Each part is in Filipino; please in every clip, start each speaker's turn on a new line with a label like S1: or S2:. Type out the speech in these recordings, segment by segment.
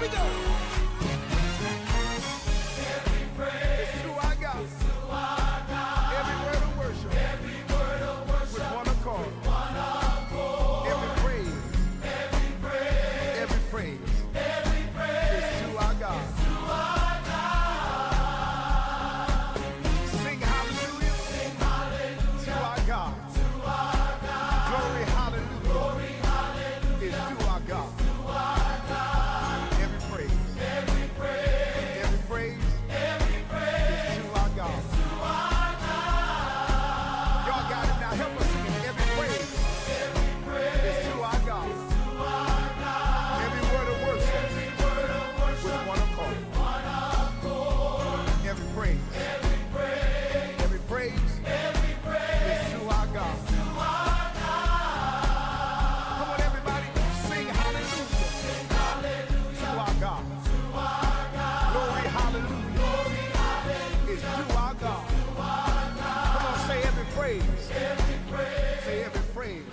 S1: we go. Every praise is to our God. Every word of worship. With one accord. Every praise. Every praise. Is to our God. Sing hallelujah. To our God. Glory hallelujah. Is to our God. Every praise. Every praise. Is to our God. Y'all got it now. Help us sing. Every praise is to our God. Every word of worship with one accord. Every praise. Every praise is to our God. Come on, everybody. Sing hallelujah to our God. Glory hallelujah is to our God. Come on, say every praise. Say every praise.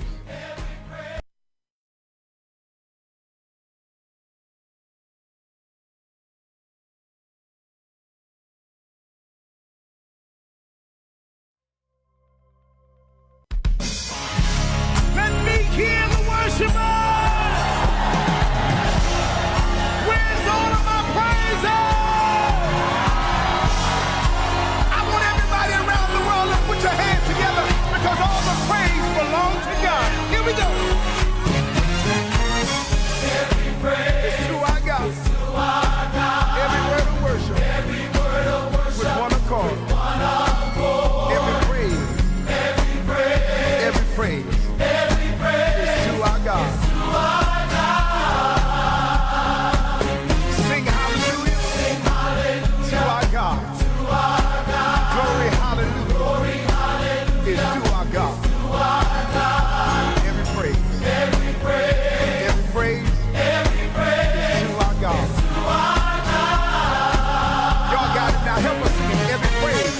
S1: Let me hear the worshipers. Where's all of my praises? I want everybody around the world to put your hands together because all the praise belongs to God. Here we go. Every praise is to our God. Every word of worship. With one accord. Every praise. Every praise. Is to our God. Sing hallelujah. To our God. Glory hallelujah. Is to our God. Every praise. Every praise. Is to our God. Y'all got it now. Help us sing. Every praise.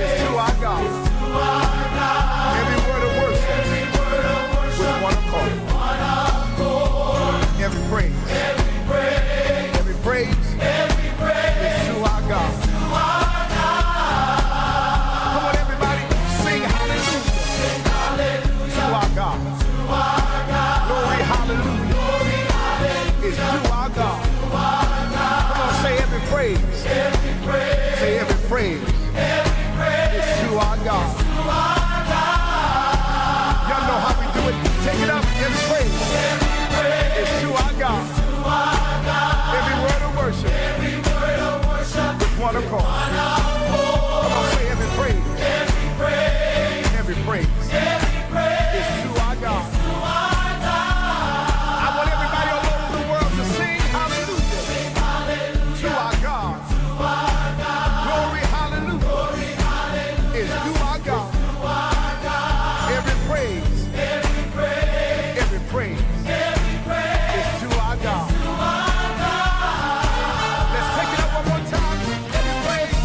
S1: Is to our God. Every word of worship with one accord. Every praise. Every praise is to our God. Come on, everybody, sing hallelujah to our God. Glory hallelujah is to our God. Come on, say every praise. Say every praise is to our God. Y'all know how we do it. Take it up. Every praise is to our God. Every word of worship with one accord. Come on, say every praise. Every praise is to our God. I want everybody all over the world to sing hallelujah to our God. Glory hallelujah is to our God. Every praise is to our God. Let's take it up one more time. Every praise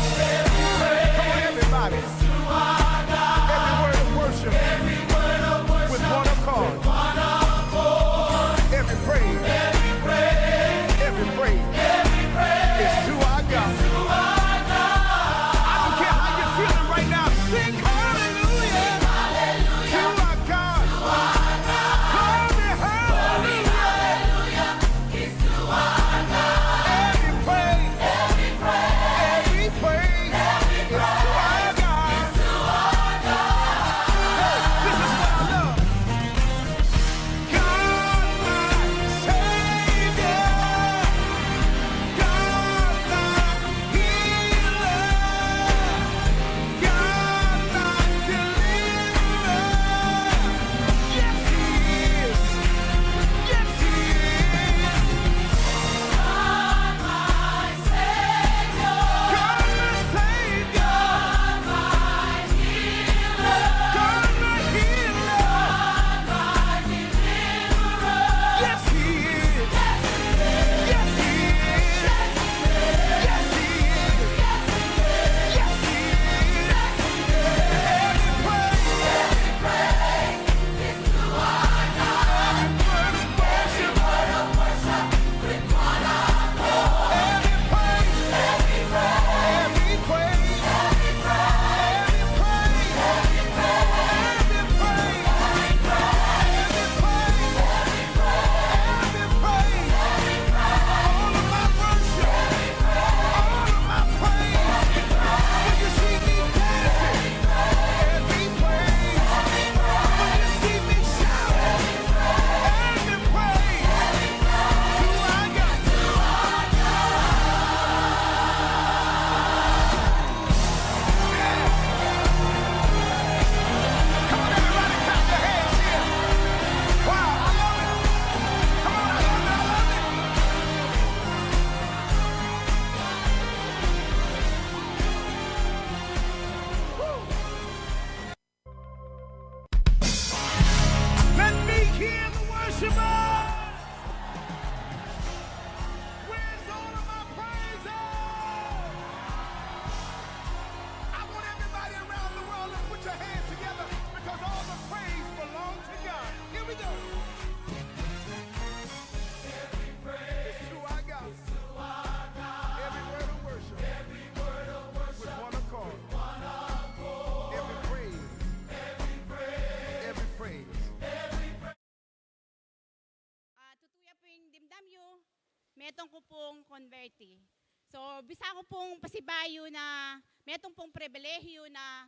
S2: Bayo, metong ko pong converti. So, bisa ko pong pasibayo na, metong pong pribilehiyo na,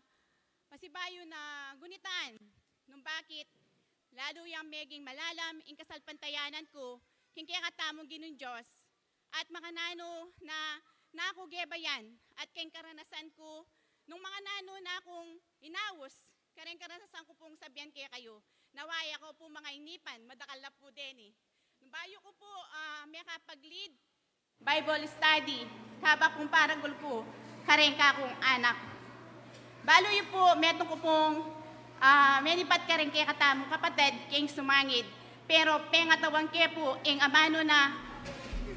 S2: pasibayo na gunitan. Nung bakit, lalo yung meging malalam, in kasalpantayanan ko, kaya katamong ginun Diyos, at mga nano na nakugebayan, at kayong karanasan ko, nung mga nano na akong inawos, kareng karanasan ko pong sabihan kaya kayo, nawaya ko po mga inipan, madakal na po din eh. Nung bayo ko po, may kapag-lead, Bible study, kaba kong paragol po, kareng ka kong anak. Balo yun po, metong ko pong, menipat kareng kaya katamong kapatid, kayong sumangid. Pero pengatawang kaya po, ing amano na,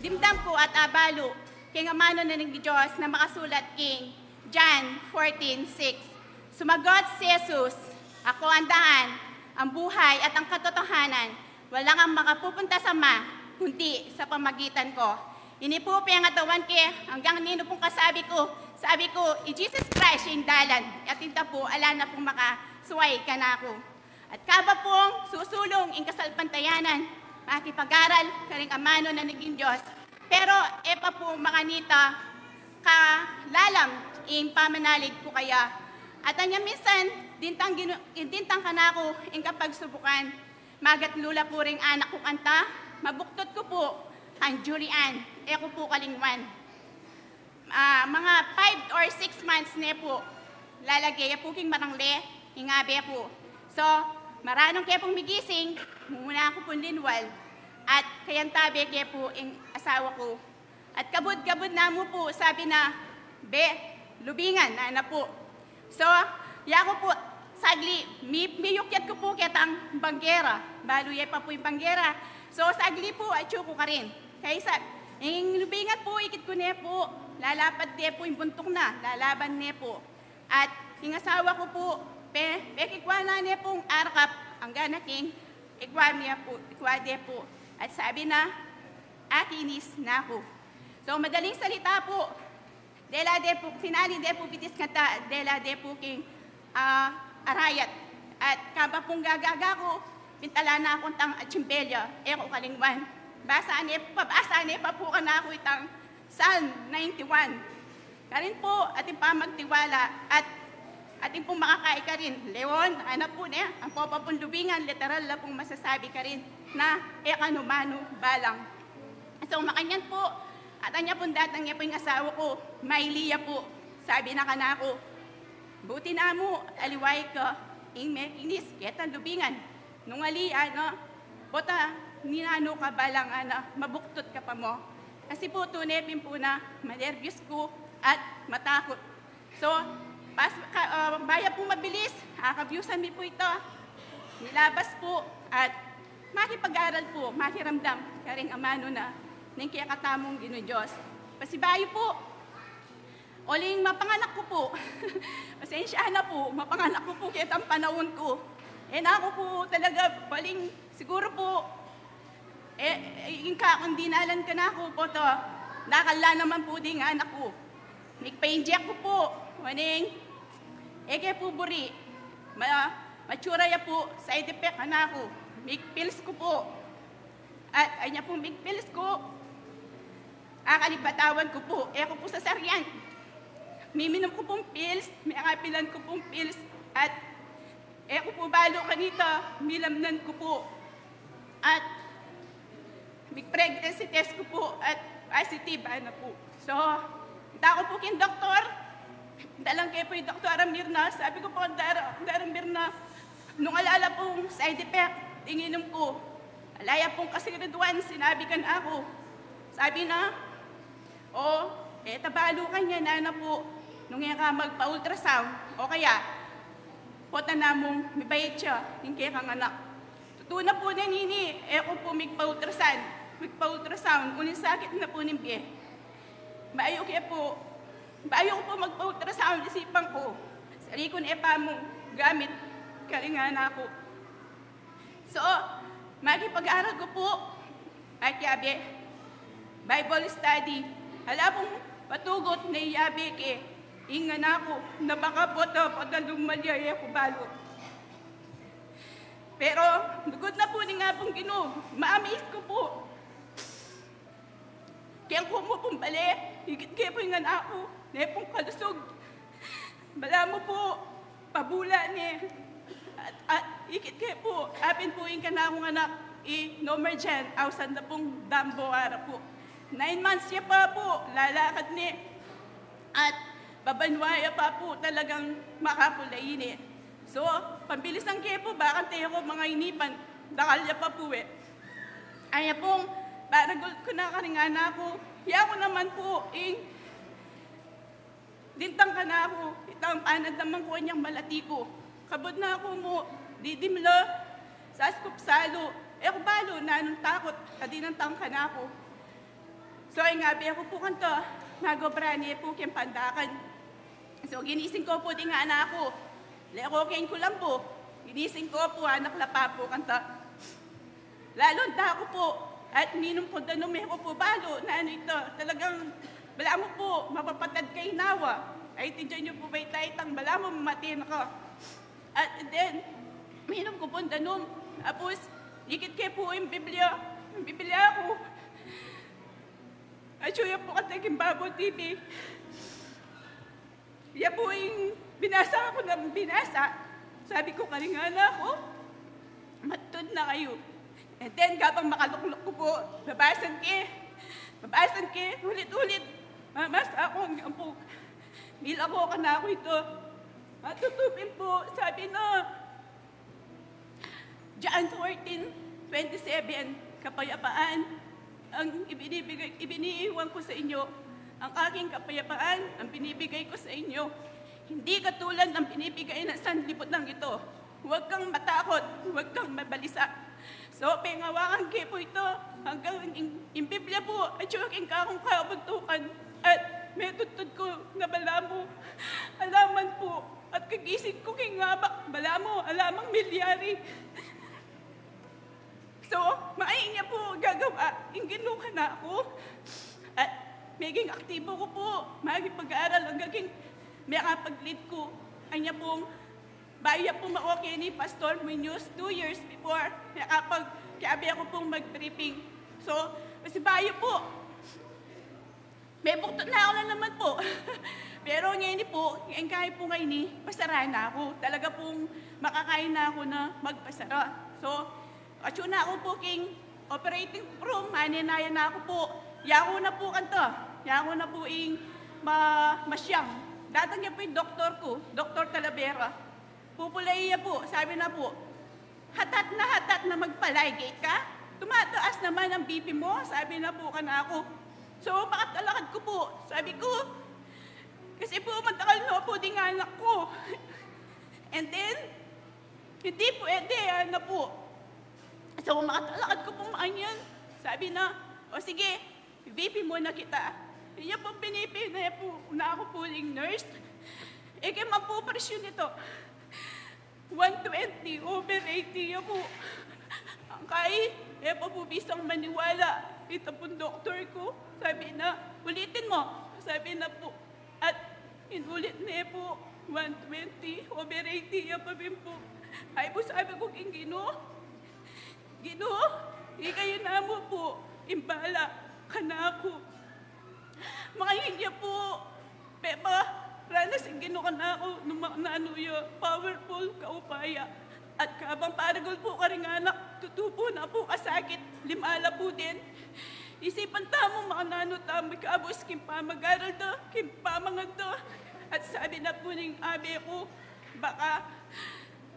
S2: dimdam ko at abalo, kayong amano na ng Diyos na makasulat king John 14:6. Sumagot si Jesus, ako ang daan, ang buhay at ang katotohanan, walang ang makapupunta sa kundi sa pamagitan ko. Ini po pengatawan kaya hanggang nino pong sabi ko, Jesus Christ yung dalan, at hinta po, ala na pong makasuway ka na ako. At kaba pong susulong in kasalpantayanan, makipag-aral, karing amano na naging Diyos. Pero epa po makanita, kalalam, in pamanalig po kaya. At anya minsan, dintang ka na ako in kapag subukan. Magat lula po ring anak ko kanta, mabuktot ko po ang Julian, eko po kalingwan. Mga 5 or 6 months na po, lalagay po king marangle, hingabe po. So, maranong kaya pong migising, muna ako pong linwal, at kayang tabi kaya po ang asawa ko. At kabud-kabud na mo po, sabi na, lubingan, na po. So, ko po, sagli, miyukyat ko po kitang banggera, baluya pa po yung banggera. So, sagli po, ay ko ka rin. Kaysa, yung lubingan po, ikit ko na po, lalapad niya po yung buntok na, lalaban niya po. At yung asawa ko po, pekikwa na niya pong arkap, ang ganaking, ikwa niya po, ikwa niya po. At sabi na, akinis na ako. So, madaling salita po, dela de po, sinali de po bitis kata, dela de po king arayat. At kaba pong gagaga ko, pintala na akong tang atsimbelya, eko kalingwan. Basa niya pa po ka na ako itang Psalm 91. Karin po, ating pamagtiwala at ating pong makakay ka rin. Leon, ano po niya, ang popapong lubingan, literal na pong masasabi ka rin na ekanumano balang. So makanyan po, at anya pong datang niya po yung asawa ko, Mailiya po, sabi na ka na ako, buti na mo, aliway ka, inis, ketang lubingan. Nung aliya, bota, ninano ka balang, mabuktot ka pa mo. Kasi po, tunepin po na manervyos ko at matakot. So, baya po mabilis, kabyusan mi po ito. Nilabas po at makipag-aral po, makiramdam, karing amano na, ng kaya katamong Ginoong Diyos. Pasibayo po, uling mapanganak ko po. Pasensya na po, mapanganak ko po kaya ang panahon ko. Ako po talaga, baling, siguro po, yung kakondinalan ka na ako po to, nakala naman po din anak ko. Nagpa-inject ko po, waning, kaya po buri, matsura ya po, side effect ka na ako. Make pills ko po. At ay niya po make pills ko, akalibatawan ko po, ko po sa saryan. Miminom ko pong pills, may akapilan ko pong pills, at ko po balo kanita, milamnan ko po. At big pregnancy test ko po at positive na po. So, dako po kin doktor, dalang kayo po yung Dr. Mirna, sabi ko po, Dr. Mirna, nung alala pong side effect, tinginom ko, alaya pong kasiguraduan, sinabi ka na ako. Sabi na, tabalo ka niya na po, nung nga ka magpa-ultrasound, o kaya, pota na mong may bayit siya, hindi kang anak. Tuna po na nini, ko po magpa-ultrasound, kunin sakit na po ng biye. Maayo ko po magpa-ultrasound, isipan ko. Sari ko na pa mo gamit, karingan ako. So, makipag-aral ko po, at yabi, Bible study. Hala pong patugot na yabi ke, ingan ako, na baka po ito, pagkalumalyay ako balo. Pero, dugod na po ni nga pong Ginoo, ma-amaze ko po.
S3: Yan ko mo pong bali, higit kayo po yung anak ko, na pong kalusog. Bala mo po, pabula ni. At higit kayo po, apin po yung kanakong anak, nomer dyan, awsan na pong dambo ara po. 9 months siya pa po, lalakad ni. At babanwaya pa po talagang makapulayin eh. So, pambilis ng kayo po, bakit tayo ko mga inipan, dakalya pa po eh. Ay pong, parang ko na karingana ko, hiya ko naman po, dintang ka na ako, itang panad naman ko niyang malati ko. Kabod na ako mo, didimlo, saskup salo, ako balo, nanong takot, kadinantang ka na ako. So, ay nga, ako po kanto, nagobrani po kiyang pandakan. So, ginising ko po, di nga anak ko, leko kain ko lang po, ginising ko po, anak lapa po kanto. Lalo, ako po, at minum po, danumi ko po balo, na ano ito, talagang, bala mo po, mapapatad kay nawa. Ay, tidyan niyo po ba itang bala mo, mamatin ako. At then, minum ko po danom. Tapos, higit kayo po yung Biblia. Yung Biblia ako. At siya po kataging Babo TV. Yan po yung binasa ako na binasa. Sabi ko, karingana ako, matod na kayo. And then, kapag makaluklok ko po, babasan ke, ulit-ulit. Mas ako hanggang po, nila ko ka na ako ito. Matutupin po, sabi na, John 14:27, kapayapaan, ang ibiniiwan ko sa inyo, ang aking kapayapaan, ang binibigay ko sa inyo. Hindi katulad ng binibigay ng sanlibutan ito. Huwag kang matakot, huwag kang mabalisa. So, pengawakan kayo po ito, hanggang yung Biblia po, at yung aking kakong kabuntukan, at may tutod ko na bala mo, alaman po, at kagising ko kay ngabak, bala mo, alamang milyari. So, maayin niya po gagawa, inginuha na ako, at maging aktibo ko po, maging pag-aaral, hanggang may kapag-lead ko, anya pong, baya po ma-okay ni Pastor Munoz 2 years before, may kapag-kabi ako pong mag-briefing. So, kasi bayo po, may buktot na ako na naman po. Pero ngayon po, ngayon kaya po ngayon ni, pasara na ako. Talaga pong makakain na ako na magpasara. So, atyo na ako po king operating room, maninaya na ako po. Yako na po kanto. Yako na po ing masyang. Datang niya po yung doktor ko, Dr. Talavera. Pupulay niya po, sabi na po, hatat na magpalaygate ka. Tumataas naman ang BP mo, sabi na po ka na ako. So, bakit alakad ko po? Sabi ko, kasi po, matagal na po din anak ko. And then, hindi pwede, ano po. So, makatalakad ko po maanyan. Sabi na, o sige, BP muna kita. Yan po, pinipi na ako po yung nurse. E kaya mapupresyon ito. 120 over 80 yan po. Ang kay, e pa po bisang maniwala. Ito po doktor ko. Sabi na, ulitin mo. Sabi na po. At inulit na po, 120 over 80 yan pa rin po. Ay po sabi ko, Ginoo, kayo na mo po, imbala ka na ako. Makahin niya po, pepa, ranas ang Ginoo ka na ako, nanuyo, powerful, kaupaya. At kabang paragol po ka rin anak, tutupo na po kasakit, limala po din. Isipan tamo mga nanotamo, kabos kim pa mag-aral do, kim pa mga do. At sabi na po ng abi ko, baka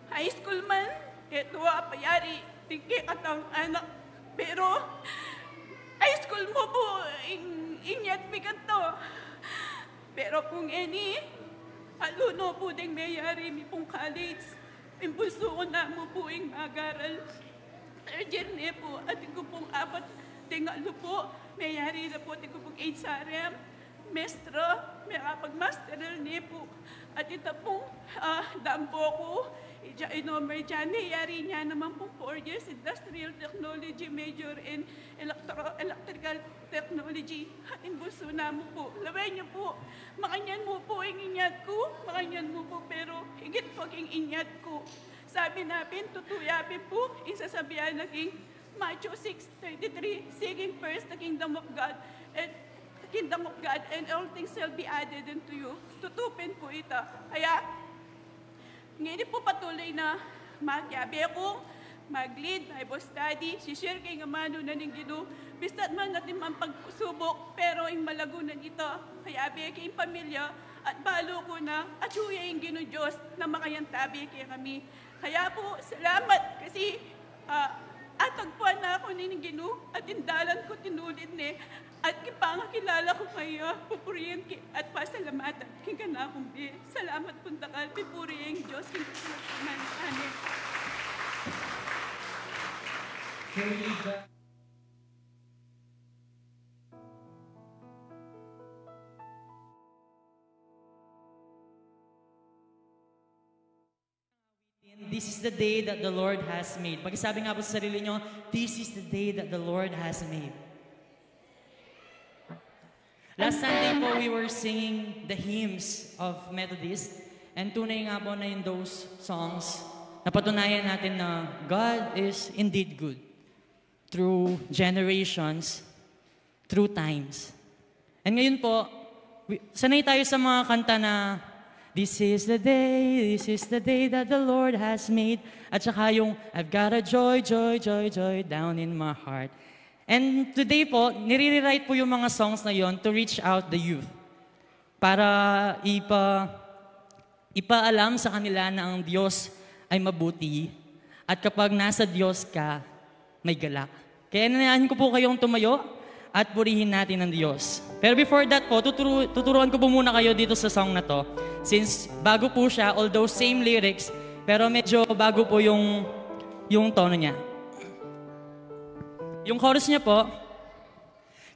S3: high school man, ito payari, tingki atang anak. Pero high school mo po, inyat bigat to. Pero kung any, haluno po ding mayari mi pong college, impulso ko na mo po yung mag-aral. Third year na po, at ko pong apat, tingalo po, mayari na po, tingko pong 8 sarem, mestro, may kapag-masteral niya po. At ito pong dampo ko, inomer dyan, mayari niya naman pong 4 years, industrial technology, major in electrical technology. Impulso na mo po. Laway niyo po, makanyan mo po yung inyat ko, makanyan mo po, pero higit po yung inyat ko. Sabi namin, tutuyapin po, isasabihan naging Matthew 6:33, seeking first the kingdom of God and kingdom of God, and all things shall be added unto you. Tutupin po ito. Kaya, ngayon po patuloy na magyabi ako, mag-lead, Bible study, share kay nga mano na ning Ginoo. Bistat man natin man pagsubok, pero yung malagunan ito, kaya abi kay pamilya, at balo ko na, at suya yung Ginoo Diyos na makayantabi kay kami. Kaya po, salamat kasi atagpuan na ako ni Ginoo at indalan ko tinulid ni at kipangakilala ko kayo, pupuriyan at pasalamatan king kanakong bi. Salamat punta kal, pupuriyan Diyos king kasalamatan.
S4: This is the day that the Lord has made. Pagsabi nga po sa sarili nyo, this is the day that the Lord has made. Last Sunday po, we were singing the hymns of Methodist. And tunay nga po na in those songs, napatunayan natin na God is indeed good. Through generations, through times. And ngayon po, sanay tayo sa mga kanta na this is the day that the Lord has made. At saka yung, I've got a joy, joy, joy, joy down in my heart. And today po, nire-rewrite po yung mga songs na yon to reach out the youth. Para ipaalam sa kanila na ang Diyos ay mabuti. At kapag nasa Diyos ka, may galak. Kaya nanayaan ko po kayong tumayo at purihin natin ang Diyos. Pero before that po, tuturuan ko po muna kayo dito sa song na to. Since bago po siya, although same lyrics, pero medyo bago po yung tono niya. Yung chorus niya po,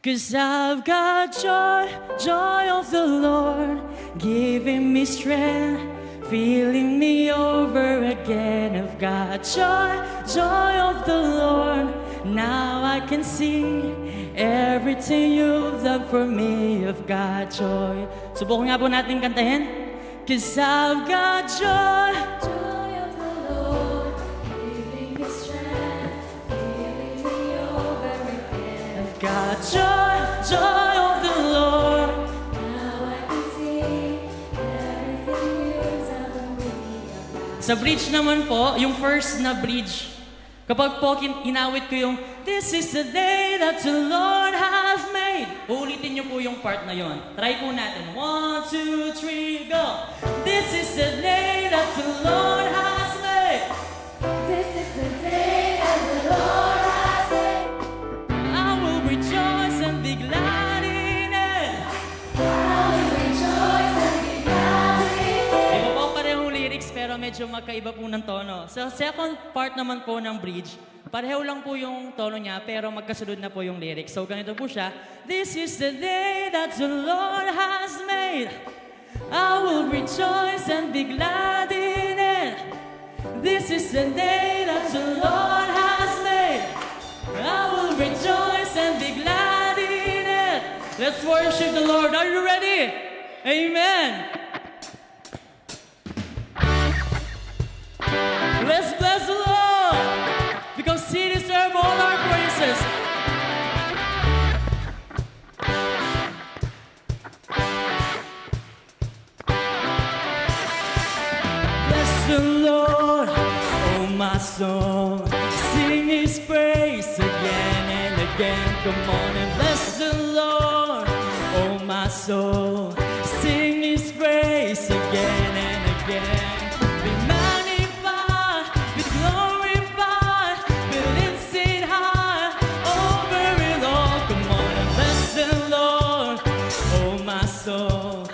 S4: 'Cause I've got joy, joy of the Lord, giving me strength, filling me over again. I've got joy, joy of the Lord, now I can see everything you've done for me. I've got joy. Subukan nga po natin kantahin. 'Cause I've got joy,
S5: Joy of the Lord, giving me strength, filling me over again.
S4: I've got joy, joy of the Lord.
S5: Now I can see everything you've done for me.
S4: Sa bridge naman po, yung first na bridge, kapag po inawit ko yung this is the day that the Lord has made, ulitin niyo po yung part na yon. Try po natin. 1, 2, 3, go! This is the day that the Lord has made.
S5: This is the day that the Lord has made.
S4: I will rejoice and be glad in it.
S5: I will rejoice and be glad in it.
S4: Iba po parehong lyrics pero medyo magkaiba po ng tono. Sa second part naman po ng bridge, pareho lang po yung tono niya, pero magkasunod na po yung lyrics. So, ganito po siya. This is the day that the Lord has made. I will rejoice and be glad in it. This is the day that the Lord has made. I will rejoice and be glad in it. Let's worship the Lord. Are you ready? Amen. Let's bless the Lord. Because He deserves all our praises. Bless the Lord, oh my soul. Sing His praise again and again. Come on and bless the Lord, oh my soul. Sing His praise again and again. Be magnified, be glorified, be lifted high over it all. Come on and bless the Lord, oh my soul.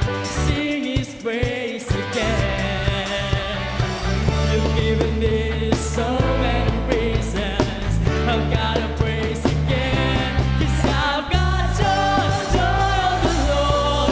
S4: Sing His praise again. You've given me so many reasons. I've got to praise again. 'Cause I've got joy, joy of the Lord.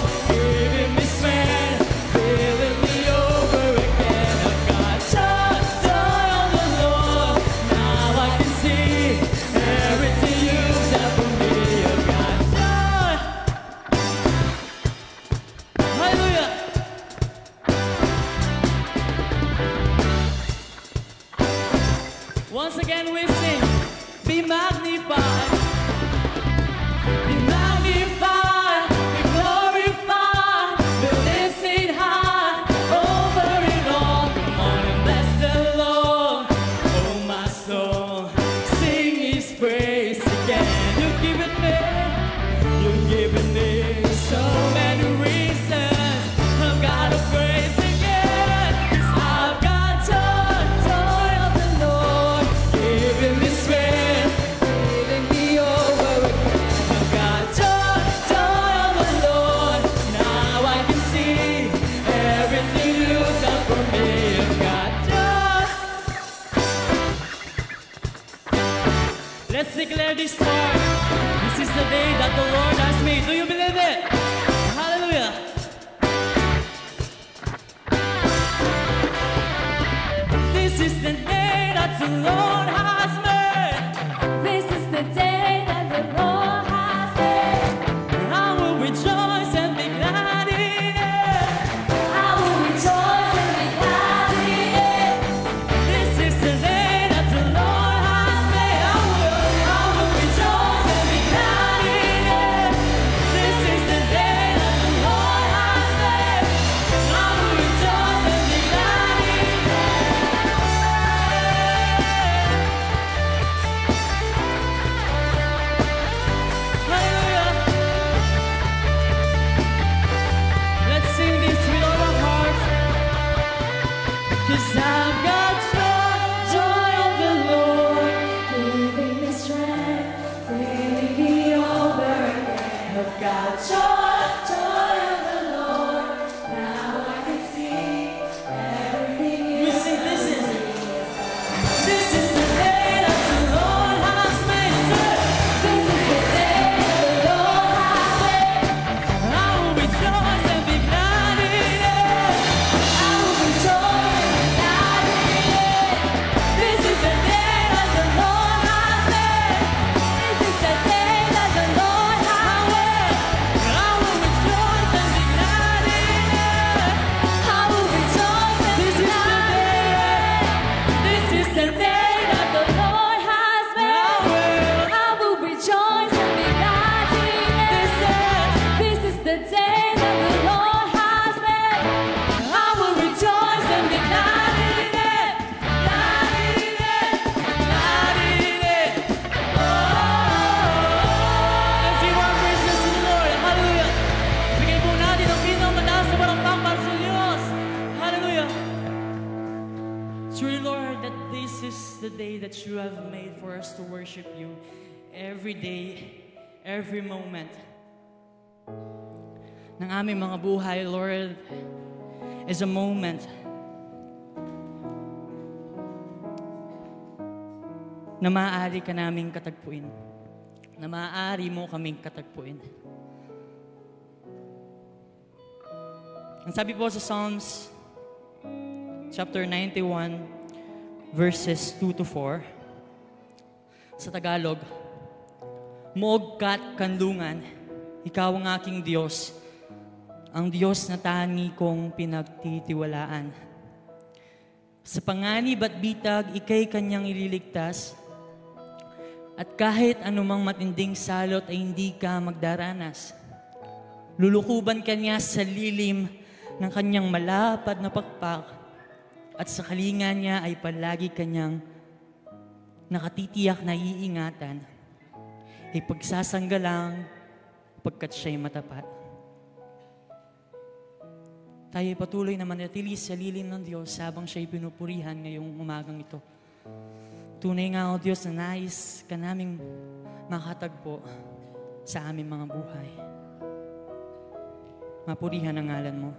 S4: day that you have made for us to worship you every day, every moment ng aming mga buhay, Lord, is a moment na maaari ka naming katagpuin, na maaari mo kaming katagpuin. Ang sabi po sa Psalms chapter 91, verses 2 to 4, sa Tagalog, Moog ka't kanlungan, ikaw ang aking Diyos, ang Diyos na tangi kong pinagtitiwalaan. Sa panganib at bitag, ika'y kanyang ililigtas, at kahit anumang matinding salot ay hindi ka magdaranas. Lulukuban ka niya sa lilim ng kanyang malapad na pakpak, at sa kalinga niya ay palagi kanyang nakatitiyak na iingatan, ay pagsasanggalang pagkat siya'y matapat. Tayo patuloy na manatili sa lilim ng Diyos habang siya'y pinupurihan ngayong umagang ito. Tunay nga, O Diyos, na nais ka naming makatagpo sa aming mga buhay. Mapurihan ang ngalan mo.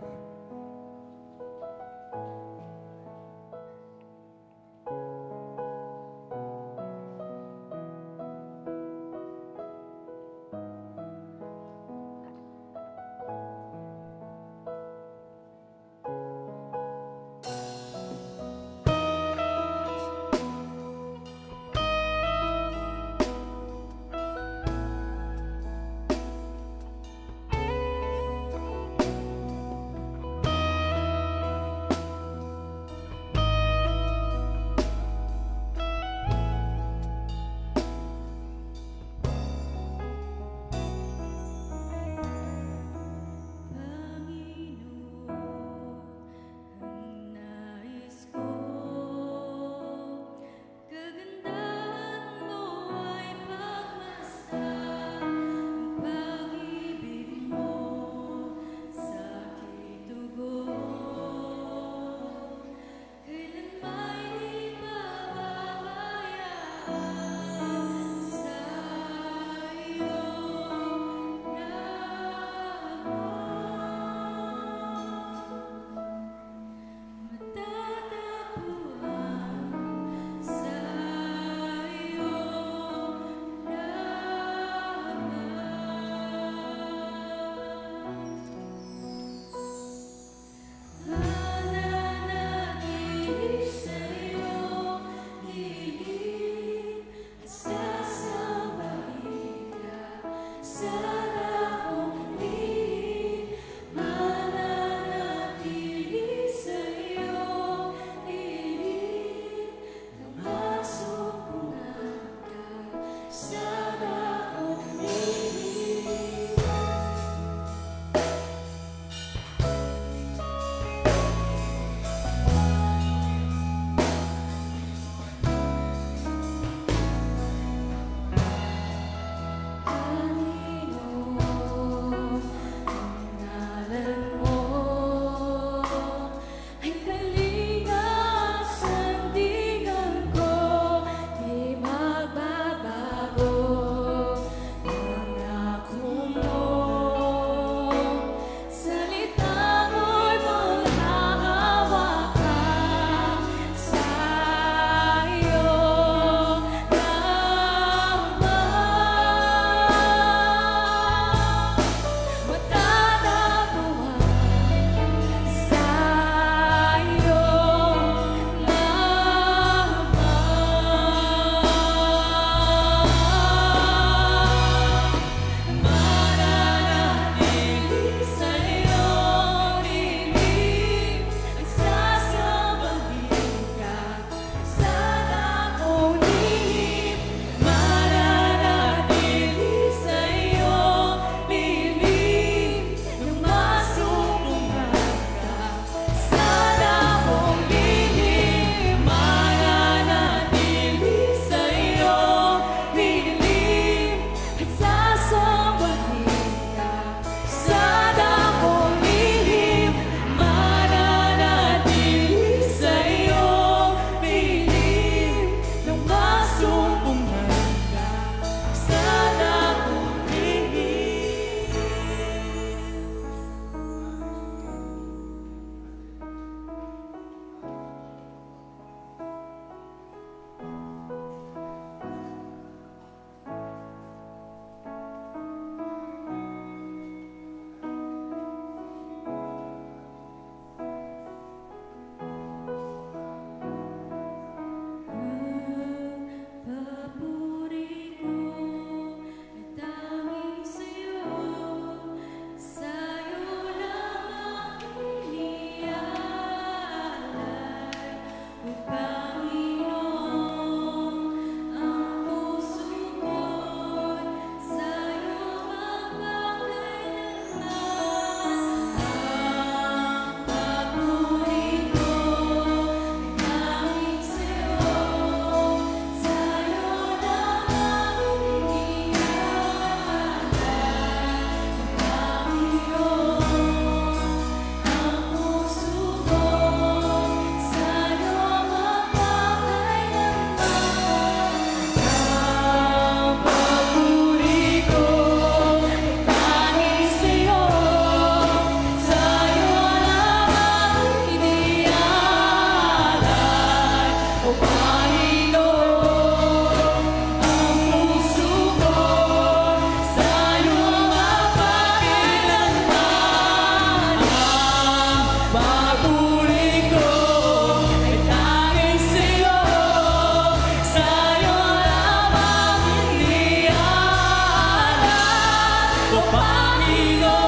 S4: ko, Panginoon,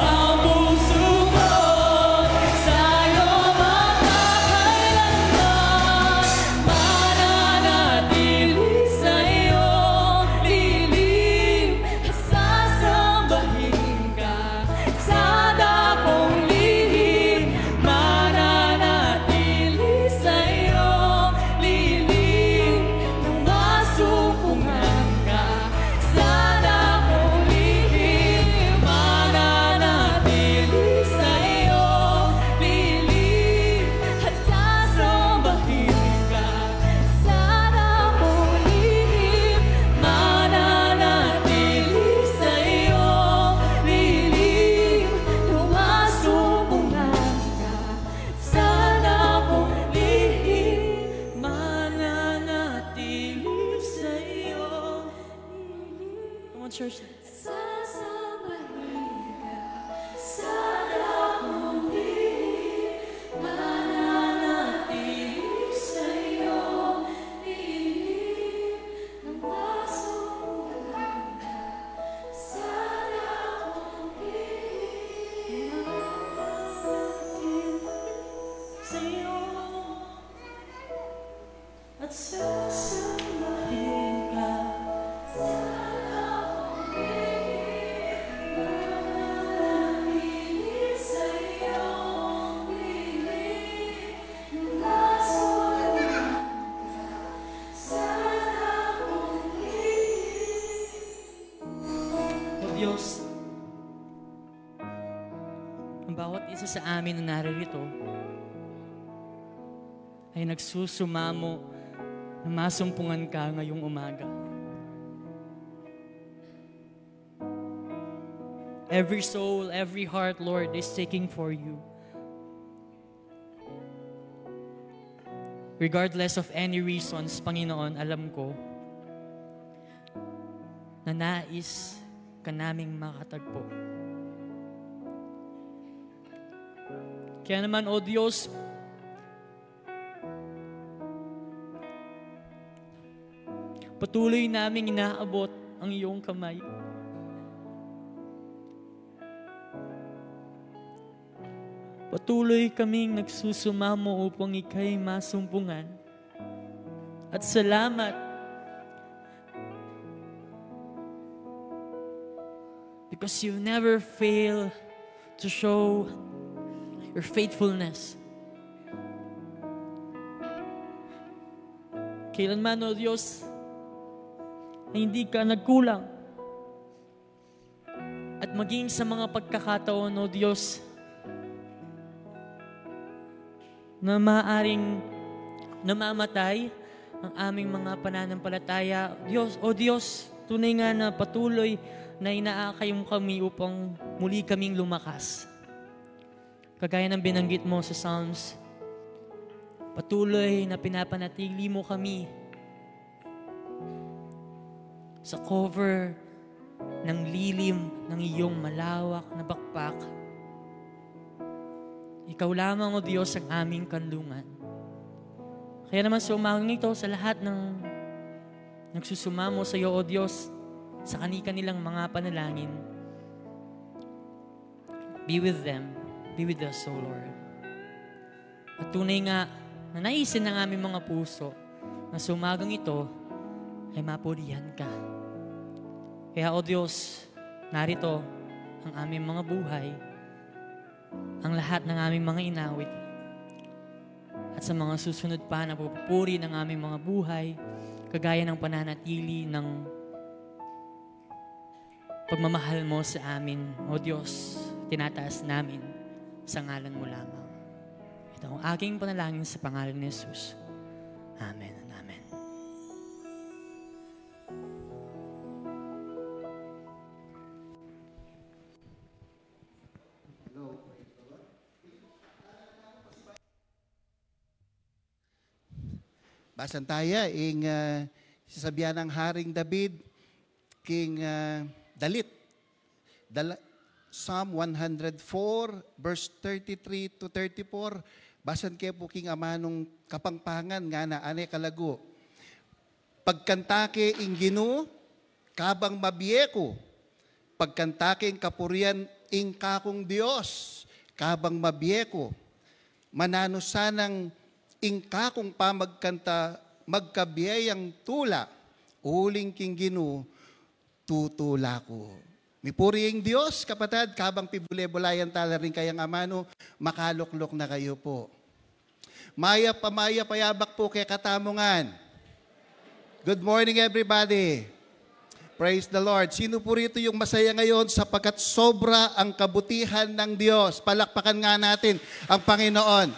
S4: ang puso ko sa'yo magkakailanman, mananatili sa'yo lilim, sasambahin ka sa dakong lihim, mananatili sa'yo lilim, nang masumpungan ka sa dakong lihim, mananatili sa'yo lilim, at sasambahin ka sa dakong lihim, mananatili sa'yo lilim, nung masumpungan ka sa dakong lihim, mananatili sa'yo lilim. Come on, church. Sasambahin ka sa dakong lihim, mananatili sa'yo lilim, nang masumpungan ka sa dakong lihim, mananatili sa'yo at sasambahin ka sa dakong lihim, mananatili sa'yo lilim, nang masumpungan ka sa dakong lihim. O Diyos, ang bawat isa sa amin na naririto ay nagsusumamo na masumpungan ka ngayong umaga. Every soul, every heart, Lord, is seeking for you. Regardless of any reasons, Panginoon, alam ko na nais ka naming makatagpo. Kaya naman, O Diyos, patuloy naming inaabot ang iyong kamay. Patuloy kaming nagsusumamo upang ika'y masumpungan. At salamat because you never fail to show your faithfulness. Kailanman, O Diyos, ay hindi ka nagkulang. At maging sa mga pagkakataon, O Diyos, na maaaring namamatay ang aming mga pananampalataya. Diyos, O Diyos, tunay nga na patuloy na inaakay mo kami upang muli kaming lumakas. Kagaya ng binanggit mo sa Psalms, patuloy na pinapanatili mo kami sa cover ng lilim ng iyong malawak na bakpak. Ikaw lamang, O Diyos, ang aming kanlungan. Kaya naman sa umagang ito, sa lahat ng nagsusumamo sa iyo, O Diyos, sa kanilang mga panalangin, be with them, be with us, O Lord. At tunay nga, na naisin ng aming mga puso na sa umagang ito ay mapurihan ka. Kaya, O Diyos, narito ang aming mga buhay, ang lahat ng aming mga inawit, at sa mga susunod pa na pupuri ng aming mga buhay, kagaya ng pananatili ng pagmamahal mo sa amin, O Diyos, tinataas namin sa ngalan mo lamang. Ito ang aking panalangin sa pangalan ni Jesus. Amen and amen.
S6: Basan tayo ing sasabihan ng Haring David, King Dalit. Psalm 104, verse 33 to 34. Basan kayo po king amanong kapangpangan nga na ane kalago. Pagkantake ing Ginoo, kabang mabiyeko, pagkantaking kapurian ingkakong Diyos, kabang mabiyeko, manano sanang ingkakong pamagkanta, magkabiyayang tula, uling king ginu, tutula ko. Mipuriing Diyos, kapatid, kabang pibulebulayan tala rin kayang amano, makaluklok na kayo po. Maya payabak po kay katamungan. Good morning everybody. Praise the Lord. Sino po rito yung masaya ngayon sapagkat sobra ang kabutihan ng Diyos? Palakpakan nga natin ang Panginoon.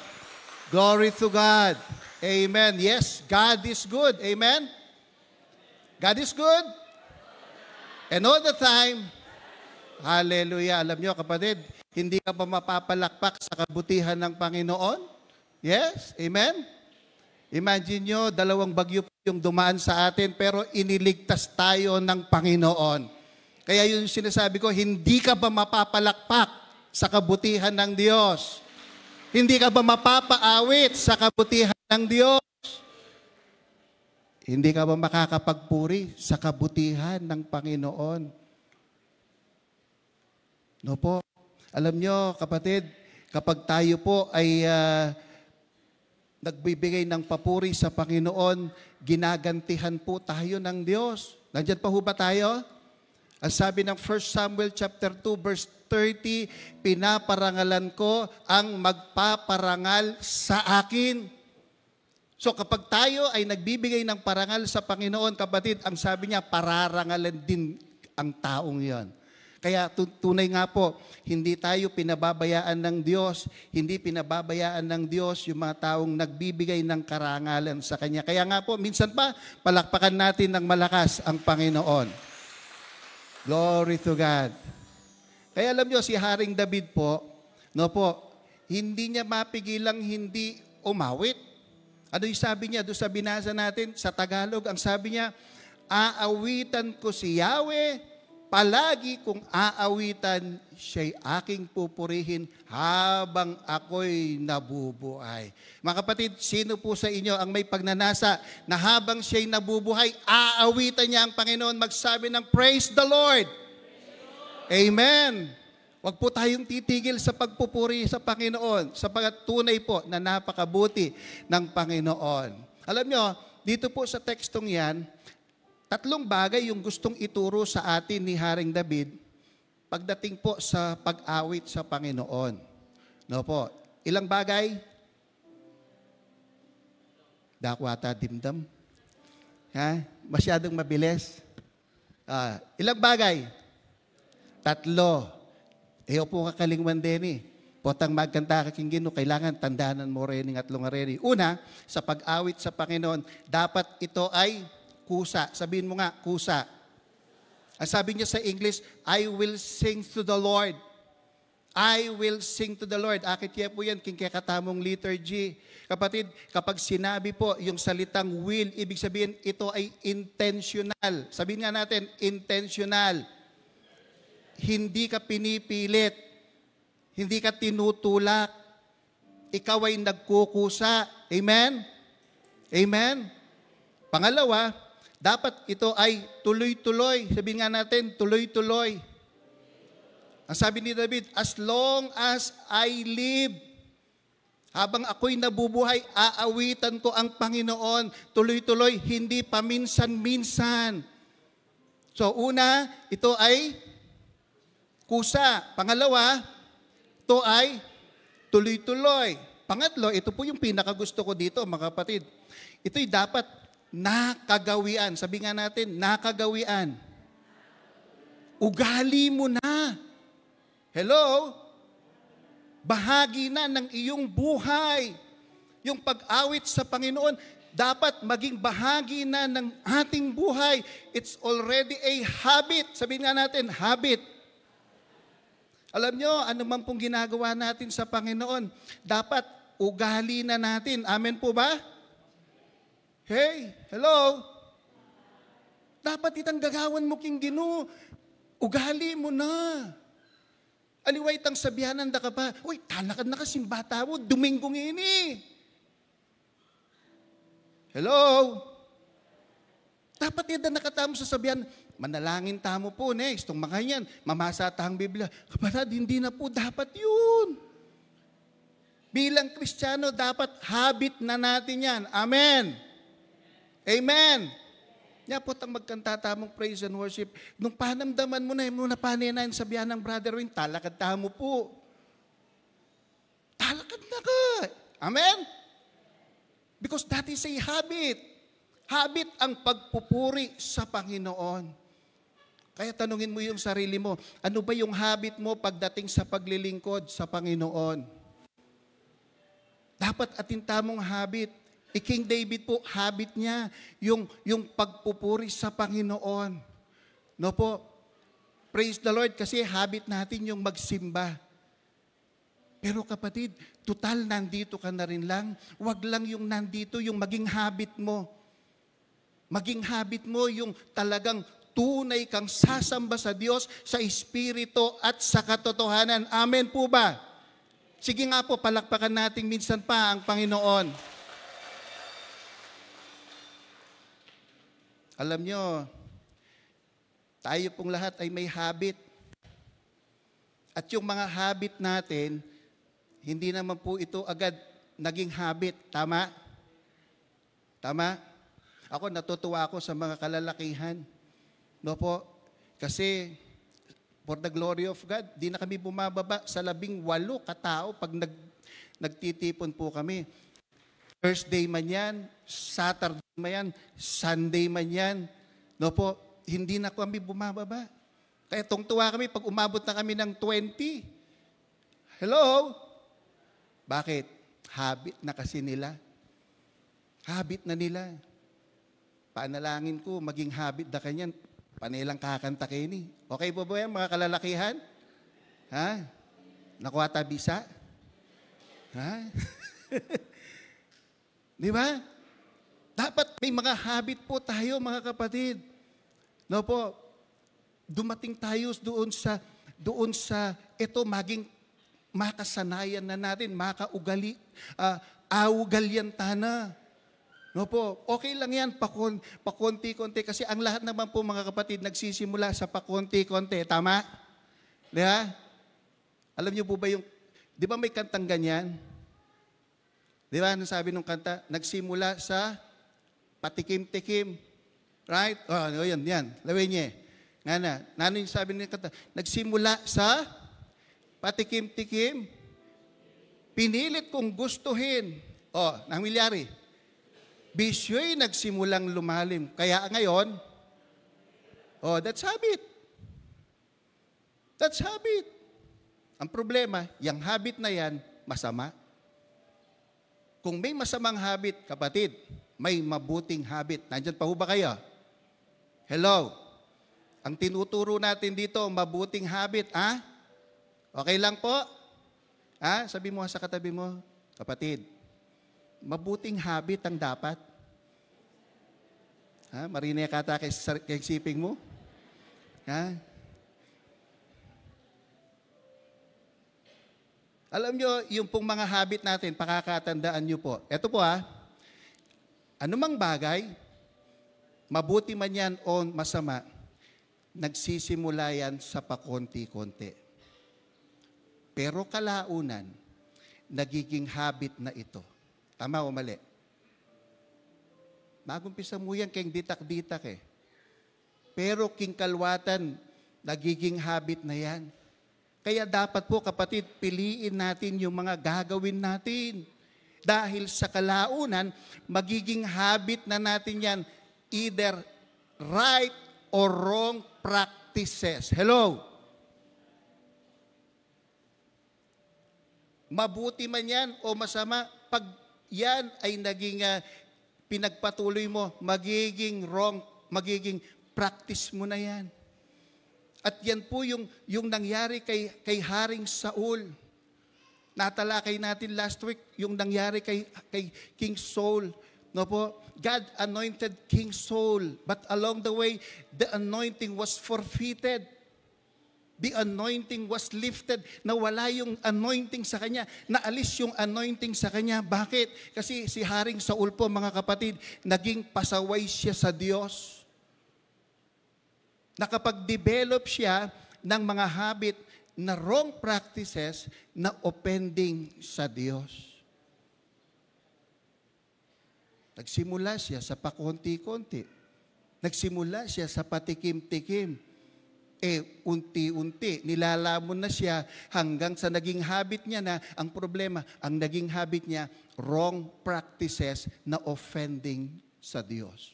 S6: Glory to God. Amen. Yes, God is good. Amen. God is good. And all the time, hallelujah. Alam nyo kapatid, hindi ka pa mapapalakpak sa kabutihan ng Panginoon? Yes, amen. Imagine nyo, 2 bagyo po yung dumaan sa atin, pero iniligtas tayo ng Panginoon. Kaya yung sinasabi ko, hindi ka ba mapapalakpak sa kabutihan ng Diyos? Hindi ka ba mapapaawit sa kabutihan ng Diyos? Hindi ka ba makakapagpuri sa kabutihan ng Panginoon? No po. Alam nyo, kapatid, kapag tayo po ay nagbibigay ng papuri sa Panginoon, ginagantihan po tayo ng Diyos. Nandyan pa ho ba tayo? Ang sabi ng 1 Samuel chapter 2 verse 30, pinaparangalan ko ang magpaparangal sa akin. So kapag tayo ay nagbibigay ng parangal sa Panginoon, kapatid, ang sabi niya, pararangalan din ang taong yon. Kaya tunay nga po, hindi tayo pinababayaan ng Diyos, hindi pinababayaan ng Diyos yung mga taong nagbibigay ng karangalan sa Kanya. Kaya nga po, minsan pa, palakpakan natin ng malakas ang Panginoon. Glory to God. Kaya alam nyo, si Haring David po, no po, hindi niya mapigilang hindi umawit. Ano yung sabi niya? Doon sa binasa natin sa Tagalog, ang sabi niya, aawitan ko si Yahweh, palagi kung aawitan, siya'y aking pupurihin habang ako'y nabubuhay. Mga kapatid, sino po sa inyo ang may pagnanasa na habang siya'y nabubuhay, aawitan niya ang Panginoon, magsabi ng praise the Lord. Amen. Huwag po tayong titigil sa pagpupuri sa Panginoon, sapagkat tunay po na napakabuti ng Panginoon. Alam nyo, dito po sa tekstong yan, 3 bagay yung gustong ituro sa atin ni Haring David pagdating po sa pag-awit sa Panginoon. No po. Ilang bagay? Dakwata dimdam. Ha? Masyadong mabilis. Ilang bagay? 3. Eyo po kakalingwan din eh. Potang magkanta ka Gino, kailangan tandaanan mo rin ng 3 rin. Una, sa pag-awit sa Panginoon, dapat ito ay kusa. Sabihin mo nga, kusa. Ang sabi niya sa English, I will sing to the Lord. I will sing to the Lord. Akit kaya po yan, kingkakatamong liturgy. Kapatid, kapag sinabi po yung salitang will, ibig sabihin ito ay intentional. Sabihin nga natin, intentional. Hindi ka pinipilit. Hindi ka tinutulak. Ikaw ay nagkukusa. Amen? Amen? Pangalawa, dapat ito ay tuloy-tuloy. Sabihin nga natin, tuloy-tuloy. Ang sabi ni David, as long as I live, habang ako'y nabubuhay, aawitan ko ang Panginoon. Tuloy-tuloy, hindi paminsan-minsan. So una, ito ay kusa. Pangalawa, ito ay tuloy-tuloy. Pangatlo, ito po yung pinakagusto ko dito, mga kapatid. Ito'y dapat nakagawian. Sabi nga natin, nakagawian. Ugali mo na. Hello? Bahagi na ng iyong buhay. Yung pag-awit sa Panginoon, dapat maging bahagi na ng ating buhay. It's already a habit. Sabihin nga natin, habit. Alam nyo, ano man pong ginagawa natin sa Panginoon, dapat ugali na natin. Amen po ba? Hey, hello? Dapat itang gagawan mo king Ginoo. Ugali mo na. Aliway tang sabihanan da ka pa, uy, talakad na kasimba tawo, Domingong ini. Hello? Dapat ida nakatamo sa sabihan, manalangin tamo po, next, itong mga yan, mamasa tahang Biblia. Kapatid, hindi na po dapat yun. Bilang Kristiyano, dapat habit na natin yan. Amen. Amen. Nga po ang magkanta tamong praise and worship. Nung panamdaman mo na, nung napaninayan sabihan ng Brother Win, talakad tamo po. Talakad na ka. Amen? Because that is a habit. Habit ang pagpupuri sa Panginoon. Kaya tanungin mo yung sarili mo, ano ba yung habit mo pagdating sa paglilingkod sa Panginoon? Dapat atin tamong habit. King David po, habit niya, yung pagpupuri sa Panginoon. No po? Praise the Lord, kasi habit natin yung magsimba. Pero kapatid, total nandito ka na rin lang. Wag lang yung nandito, yung maging habit mo. Maging habit mo yung talagang tunay kang sasamba sa Diyos, sa Espiritu at sa katotohanan. Amen po ba? Sige nga po, palakpakan natin minsan pa ang Panginoon. Alam nyo, tayo pong lahat ay may habit. At yung mga habit natin, hindi naman po ito agad naging habit. Tama? Tama? Ako, natutuwa ako sa mga kalalakihan. No po? Kasi, for the glory of God, di na kami bumababa sa 18 katao pag nagtitipon po kami. Thursday man yan, Saturday man yan, Sunday man yan. No po, hindi na kami bumababa. Kaya tungtuwa kami pag umabot na kami ng 20. Hello? Bakit? Habit na kasi nila. Habit na nila. Panalangin ko, maging habit na kanyan, panilang kakanta kayo ni. Okay po ba yan, mga kalalakihan? Ha? Nakuha tabisa? Ha? Di ba? Dapat may mga habit po tayo, mga kapatid. No po, dumating tayo doon sa ito maging makasanayan na natin, augalyan tana. No po, okay lang yan, pakonti-konti. Kasi ang lahat naman po, mga kapatid, nagsisimula sa pakonti-konti. Tama? Di ba? Alam niyo po ba yung, di ba may kantang ganyan? Di ba, ano sabi ng kanta? Nagsimula sa patikim-tikim. Right? Oh, yan. Lawin niya. Nga na. Ano yung sabi ng kanta? Nagsimula sa patikim-tikim. Pinilit kong gustuhin. Oh, nangyari. Bisyo'y nagsimulang lumalim. Kaya ngayon, oh, that's habit. That's habit. Ang problema, yung habit na yan, masama. Kung may masamang habit, kapatid, may mabuting habit. Nandyan pa ho ba kayo? Hello? Ang tinuturo natin dito, mabuting habit, ha? Okay lang po? Ha? Sabi mo sa katabi mo, kapatid, mabuting habit ang dapat. Ha? Marinig ka ata kay siping mo? Ha? Alam nyo, yung pong mga habit natin, pakakatandaan nyo po. Ito po anumang bagay, mabuti man yan o masama, nagsisimula yan sa pakonti-konti. Pero kalaunan, nagiging habit na ito. Tama o mali? Magumpisa mo yan kayong ditak-ditak eh. Pero kingkalwatan, nagiging habit na yan. Kaya dapat po, kapatid, piliin natin yung mga gagawin natin. Dahil sa kalaunan, magiging habit na natin yan, either right or wrong practices. Hello? Mabuti man yan o masama, pag yan ay naging pinagpatuloy mo, magiging wrong, magiging practice mo na yan. At yan po yung nangyari kay Haring Saul. Natalakay natin last week yung nangyari kay King Saul. No po? God anointed King Saul, but along the way, the anointing was forfeited. The anointing was lifted. Nawala yung anointing sa kanya. Naalis yung anointing sa kanya. Bakit? Kasi si Haring Saul po, mga kapatid, naging pasaway siya sa Diyos. Nakapag-develop siya ng mga habit na wrong practices na offending sa Diyos. Nagsimula siya sa pakonti-konti. Nagsimula siya sa patikim-tikim. Unti-unti, nilalamon na siya hanggang sa naging habit niya na, ang problema, ang naging habit niya, wrong practices na offending sa Diyos.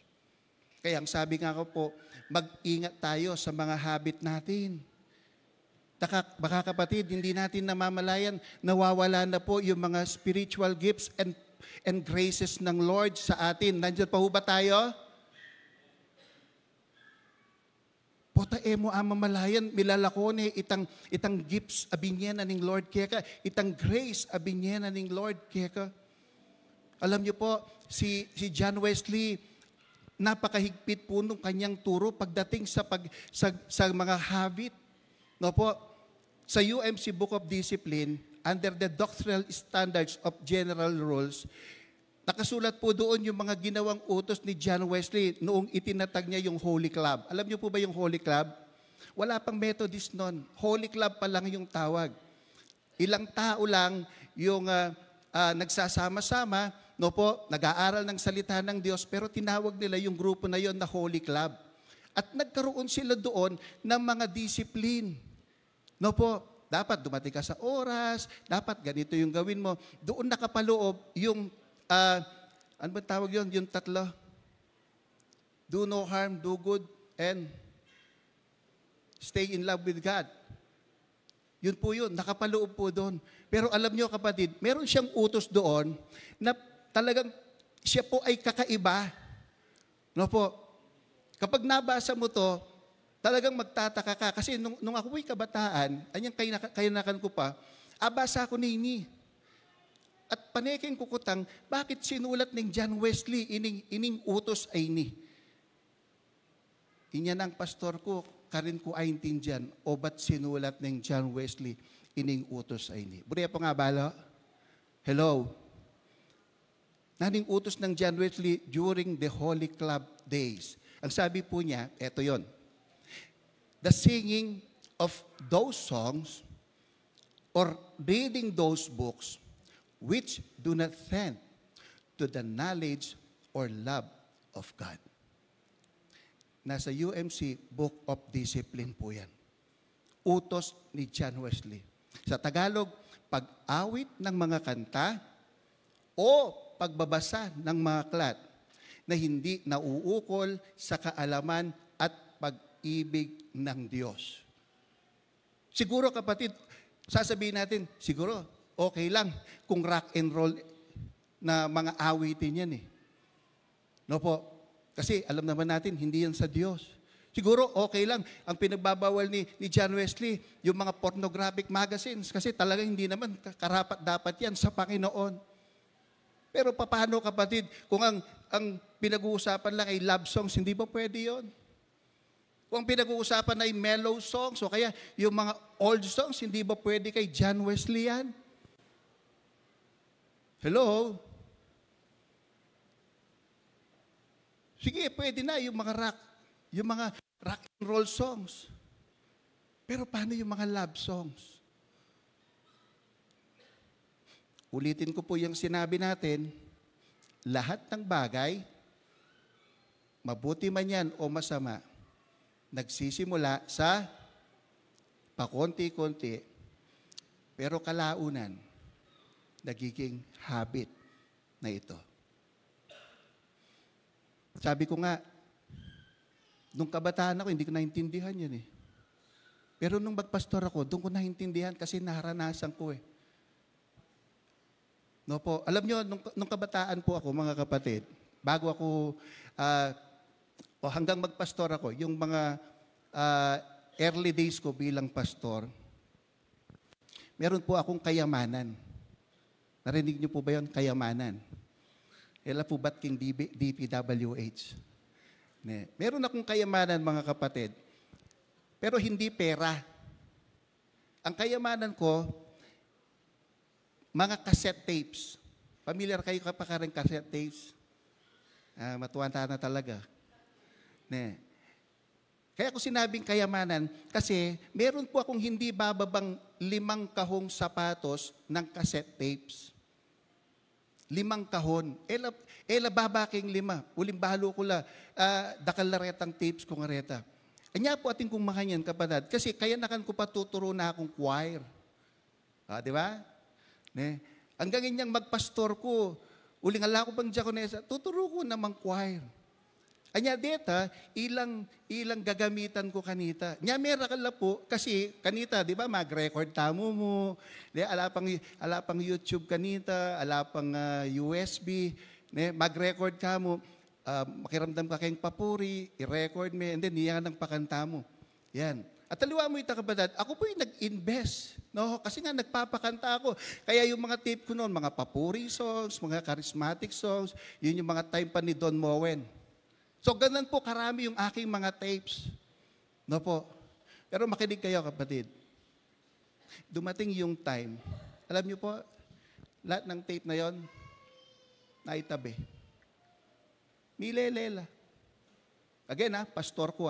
S6: Kaya ang sabi nga ko po, mag-ingat tayo sa mga habit natin. Baka kapatid, hindi natin namamalayan, nawawala na po yung mga spiritual gifts and graces ng Lord sa atin. Nandiyan pa ho ba tayo? Pota emo amamalayan, milalakone, itang gifts abinyena ning Lord keka, itang grace abinyena ning Lord keka. Alam niyo po, si John Wesley, napakahigpit po nung kanyang turo pagdating sa mga habit. No po, sa UMC Book of Discipline, under the doctrinal standards of general rules, nakasulat po doon yung mga ginawang utos ni John Wesley noong itinatag niya yung Holy Club. Alam niyo po ba yung Holy Club? Wala pang Methodist noon. Holy Club pa lang yung tawag. Ilang tao lang yung nagsasama-sama, no po, nag-aaral ng salita ng Diyos, pero tinawag nila yung grupo na yon na Holy Club. At nagkaroon sila doon ng mga discipline. No po, dapat dumating ka sa oras, dapat ganito yung gawin mo. Doon nakapaloob yung ano ba tawag yun? Yung tatlo. Do no harm, do good, and stay in love with God. Yun po yun. Nakapaloob po doon. Pero alam nyo kapatid, meron siyang utos doon na talagang siya po ay kakaiba. No po? Kapag nabasa mo to, talagang magtataka ka. Kasi nung ako'y kabataan, anyang kainakan ko pa, abasa ako nini. At paneking kukutang, bakit sinulat ng John Wesley ining utos ay ni? Inya ng pastor ko, karin ko ay intindihan, o ba't sinulat ng John Wesley ining utos ay ni? Buriya po nga bala? Hello? Naning utos ng John Wesley during the Holy Club days. Ang sabi po niya, eto yon. The singing of those songs or reading those books which do not tend to the knowledge or love of God. Nasa UMC Book of Discipline po yan. Utos ni John Wesley. Sa Tagalog, pag-awit ng mga kanta o pagbabasa ng mga aklat na hindi nauukol sa kaalaman at pag-ibig ng Diyos. Siguro kapatid, sasabihin natin, siguro, okay lang kung rock and roll na mga awitin yan eh. No po? Kasi alam naman natin, hindi yan sa Diyos. Siguro okay lang. Ang pinagbabawal ni John Wesley, yung mga pornographic magazines, kasi talagang hindi naman karapat dapat yan sa Panginoon. Pero paano kapatid, kung ang pinag-uusapan lang ay love songs, hindi ba pwede yon? Kung pinag-uusapan ay mellow songs, o kaya yung mga old songs, hindi ba pwede kay John Wesley yan? Hello? Sige, pwede na yung mga rock and roll songs. Pero paano yung mga love songs? Ulitin ko po yung sinabi natin, lahat ng bagay, mabuti man yan o masama, nagsisimula sa pakonti-konti, pero kalaunan, nagiging habit na ito. Sabi ko nga, nung kabataan ako, hindi ko naintindihan yan eh. Pero nung magpastor ako, doon ko naintindihan kasi naranasan ko eh. No po, alam nyo, nung kabataan po ako, mga kapatid, bago ako, hanggang magpastor ako, yung mga early days ko bilang pastor, meron po akong kayamanan. Narinig niyo po ba yun? Kayamanan. Ela po ba't king DPWH? Meron akong kayamanan, mga kapatid. Pero hindi pera. Ang kayamanan ko, mga cassette tapes. Familiar kayo kapag rin cassette tapes? Matuwanta na talaga. Kaya ko sinabing kayamanan, kasi meron po akong hindi bababang 5 kahong sapatos ng cassette tapes. 5 kahon. Ela babaking 5. Uling balo ko la. Dakalaretang tapes ko nga reta. Anya po ating kung makanyan kapatid. Kasi kaya nakan ko patuturo na akong choir. Di ba? Ne? Hanggang inyang magpastor ko, uling ala ko pang diakonesa, tuturo ko namang choir. Anya deta, ilang gagamitan ko kanita. Nya mera kala po, kasi kanita, di ba, mag-record tamo mo, di, ala pang YouTube kanita, ala pang USB, mag-record ka mo, makiramdam ka kayong papuri, i-record mo, and then niya ng pakanta mo. Yan. At taliwa mo ita kapatid, ako po yung nag-invest. No? Kasi nga nagpapakanta ako. Kaya yung mga tape ko noon, mga papuri songs, mga charismatic songs, yun yung mga time pa ni Don Moen. So, ganun po karami yung aking mga tapes. No po. Pero makinig kayo, kapatid. Dumating yung time. Alam niyo po, lahat ng tape na yon, naitabi. Milelela. Again, pastor ko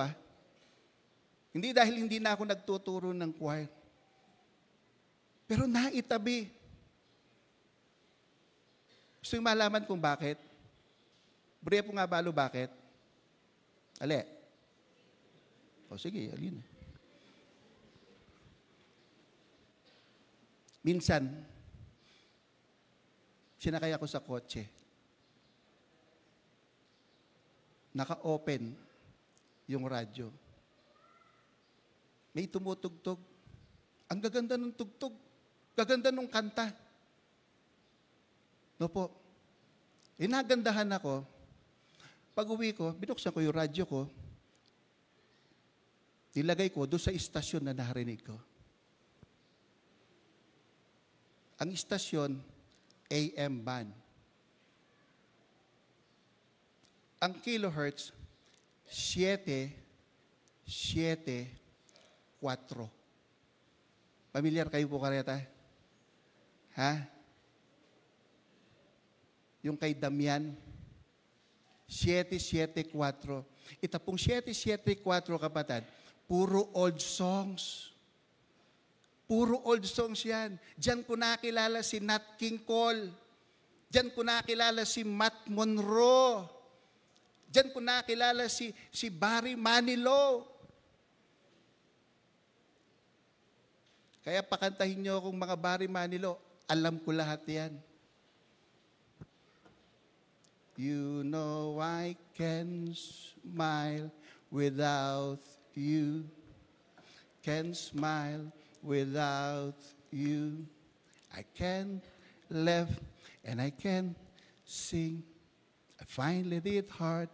S6: Hindi dahil hindi na ako nagtuturo ng choir. Pero naitabi. Gusto yung malaman kung bakit? Buriya po nga balo, bakit? Ale. O sige, alin. Minsan, sinakay ako sa kotse. Naka-open yung radyo. May tumutugtog. Ang gaganda ng tugtog. Gaganda ng kanta. No po. Inagandahan ako. Pag uwi ko, binuksan ko yung radyo ko. Nilagay ko doon sa istasyon na narinig ko. Ang istasyon, AM band. Ang kilohertz, 7.4. Pamilyar kayo po kareta? Yung kay Damian, 7.4. Ita pong 7.4 kapatid, puro old songs. Puro old songs yan. Diyan ko nakilala si Nat King Cole. Diyan ko nakilala si Matt Monroe. Diyan ko nakilala si Barry Manilow. Kaya pakantahin niyo akong mga Barry Manilow. Alam ko lahat yan. You know I can smile without you. Can smile without you. I can laugh and I can sing. I finally did hard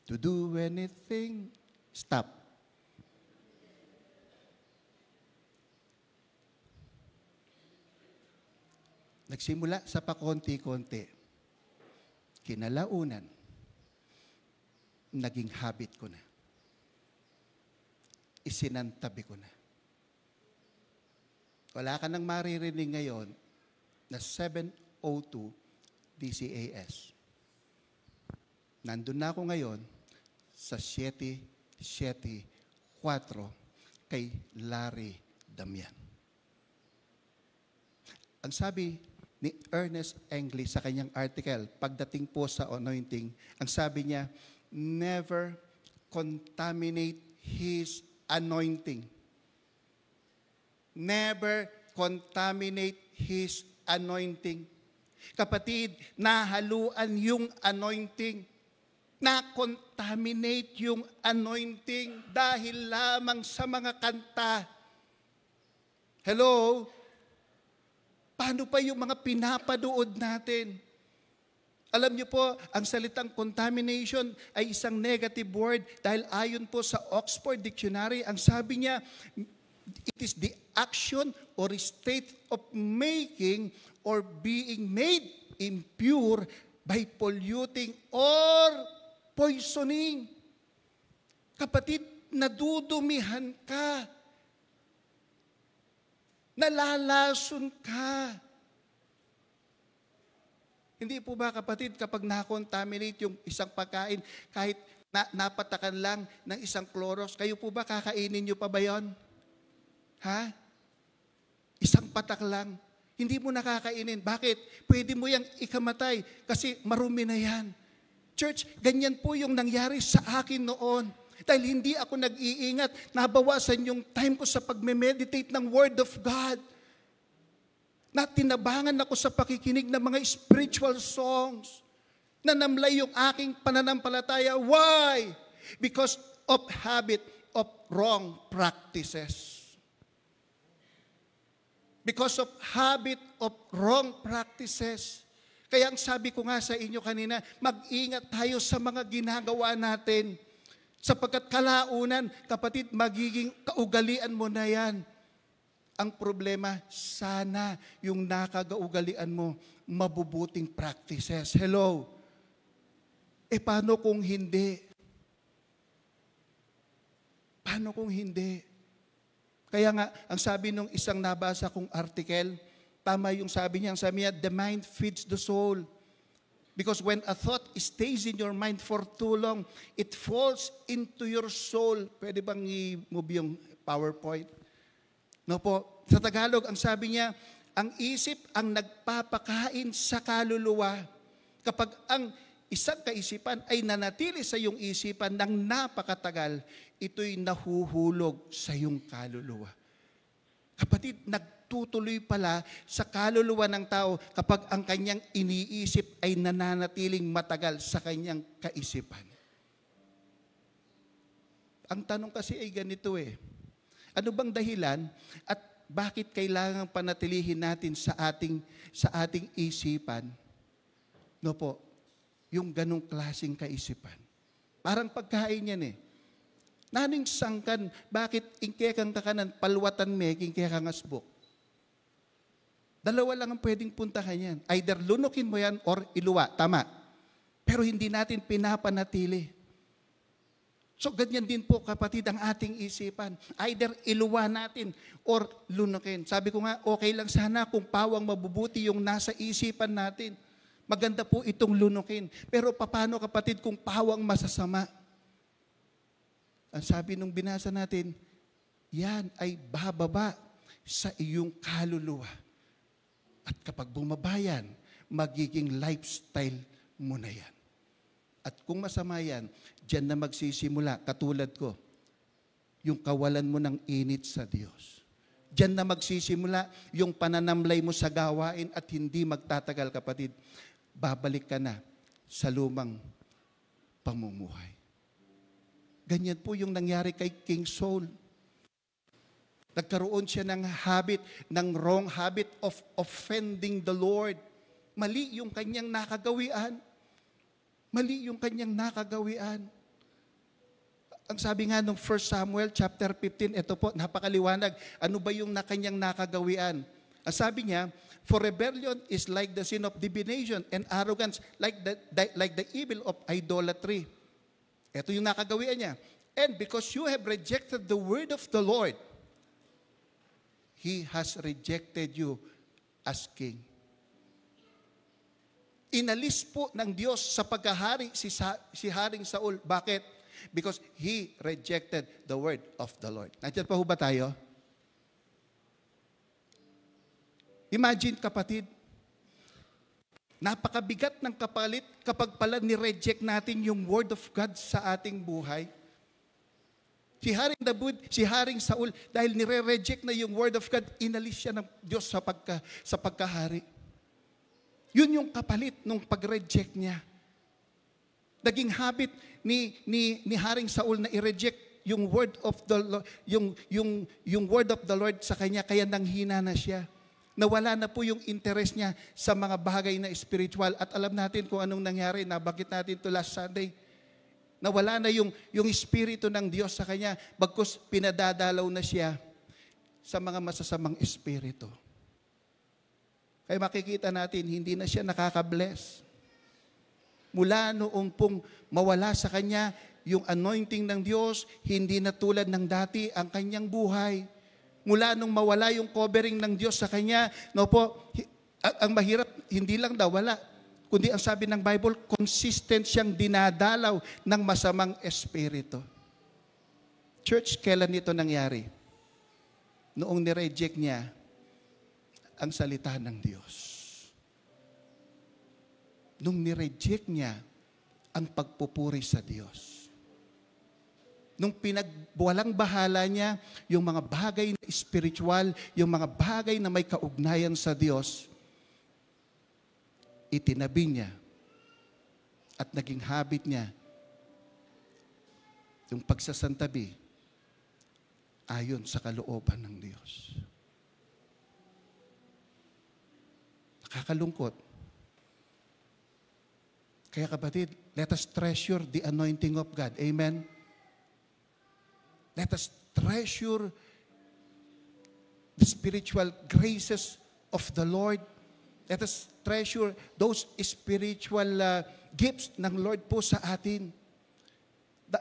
S6: to do anything. Stop. Nagsimula sa pakonti-konti. Kinalaunan, naging habit ko na. Isinantabi ko na. Wala ka nang maririnig ngayon na 702 DCAS. Nandun na ako ngayon sa 774 kay Larry Damian. Ang sabi ni Ernest Angley sa kanyang article, pagdating po sa anointing, ang sabi niya, never contaminate His anointing. Never contaminate His anointing. Kapatid, nahaluan yung anointing. Na-contaminate yung anointing dahil lamang sa mga kanta. Hello? Paano pa yung mga pinapanood natin? Alam niyo po, ang salitang contamination ay isang negative word dahil ayon po sa Oxford Dictionary, ang sabi niya, it is the action or state of making or being made impure by polluting or poisoning. Kapatid, nadudumihan ka. Nalalason ka. Hindi po ba kapatid, kapag na-contaminate yung isang pagkain, kahit napatakan lang ng isang Clorox. Kayo po ba, kakainin nyo pa ba yon? Ha? Isang patak lang. Hindi mo nakakainin. Bakit? Pwede mo yang ikamatay kasi marumi na yan. Church, ganyan po yung nangyari sa akin noon. Dahil hindi ako nag-iingat, nabawasan yung time ko sa pagme-meditate ng Word of God. Natinabangan ako sa pakikinig ng mga spiritual songs. Nanamlay yung aking pananampalataya. Why? Because of habit of wrong practices. Because of habit of wrong practices. Kaya ang sabi ko nga sa inyo kanina, mag-ingat tayo sa mga ginagawa natin. Sapagkat kalaunan, kapatid, magiging kaugalian mo na yan. Ang problema, sana yung nakagaugalian mo, mabubuting practices. Hello? Paano kung hindi? Paano kung hindi? Kaya nga, ang sabi nung isang nabasa kong article, tama yung sabi niya, the mind feeds the soul. Because when a thought stays in your mind for too long, it falls into your soul. Pwede bang i-move yung PowerPoint? No po. Sa Tagalog, ang sabi niya, ang isip ang nagpapakain sa kaluluwa. Kapag ang isang kaisipan ay nanatili sa iyong isipan ng napakatagal, ito'y nahuhulog sa iyong kaluluwa. Kapatid, nagtutuloy pala sa kaluluwa ng tao kapag ang kanyang iniisip ay nananatiling matagal sa kanyang kaisipan. Ang tanong kasi ay ganito ano bang dahilan at bakit kailangan panatilihin natin sa ating isipan? No po, yung ganong klaseng kaisipan. Parang pagkain yan Naning sangkan, bakit ingkekang kakanan, palwatan ingkekang asbok? Dalawa lang ang pwedeng puntahan yan. Either lunukin mo yan or iluwa. Tama. Pero hindi natin pinapanatili. So ganyan din po kapatid ang ating isipan. Either iluwa natin or lunukin. Sabi ko nga, okay lang sana kung pawang mabubuti yung nasa isipan natin. Maganda po itong lunukin. Pero paano kapatid kung pawang masasama? Ang sabi nung binasa natin, yan ay bababa sa iyong kaluluwa. At kapag bumaba yan, magiging lifestyle mo na yan. At kung masama yan, dyan na magsisimula, katulad ko, yung kawalan mo ng init sa Diyos. Dyan na magsisimula yung pananamlay mo sa gawain at hindi magtatagal, kapatid. Babalik ka na sa lumang pamumuhay. Ganyan po yung nangyari kay King Saul. Nagkaroon siya ng habit, ng wrong habit of offending the Lord. Mali yung kanyang nakagawian. Mali yung kanyang nakagawian. Ang sabi nga nung 1 Samuel chapter 15, ito po, napakaliwanag. Ano ba yung kanyang nakagawian? Ang sabi niya, for rebellion is like the sin of divination and arrogance like the evil of idolatry. Ito yung nakagawian niya. And because you have rejected the word of the Lord, He has rejected you as king. Inalis po ng Diyos sa pagkahari si Haring Saul. Bakit? Because he rejected the word of the Lord. Nandiyan pa ho ba tayo? Imagine kapatid, napakabigat ng kapalit kapag pala ni-reject natin yung word of God sa ating buhay. Si Haring Saul, dahil nire-reject na yung word of God, inalis siya ng Diyos sa pagkahari. Yun yung kapalit nung pag-reject niya. Naging habit ni Haring Saul na i-reject yung word of the Lord, yung word of the Lord sa kanya, kaya nanghina na siya. Nawala na po yung interest niya sa mga bagay na spiritual. At alam natin kung anong nangyari. Nabakit natin to last Sunday. Nawala na yung espiritu ng Diyos sa kanya. Bagkus pinadadalaw na siya sa mga masasamang espiritu. Kaya makikita natin, hindi na siya nakaka-bless. Mula noong pong mawala sa kanya yung anointing ng Diyos, hindi na tulad ng dati ang kanyang buhay. Mula nung mawala yung covering ng Diyos sa kanya, ang mahirap, hindi lang daw wala, kundi ang sabi ng Bible, consistent siyang dinadalaw ng masamang espiritu. Church, kailan ito nangyari? Noong nireject niya ang salita ng Diyos. Nung nireject niya ang pagpupuri sa Diyos. Nung pinagwalang bahala niya yung mga bagay na spiritual, yung mga bagay na may kaugnayan sa Diyos, itinabi niya at naging habit niya yung pagsasantabi ayon sa kalooban ng Diyos. Nakakalungkot. Kaya kapatid, let us treasure the anointing of God. Amen? Let us treasure the spiritual graces of the Lord. Let us treasure those spiritual gifts ng Lord po sa atin.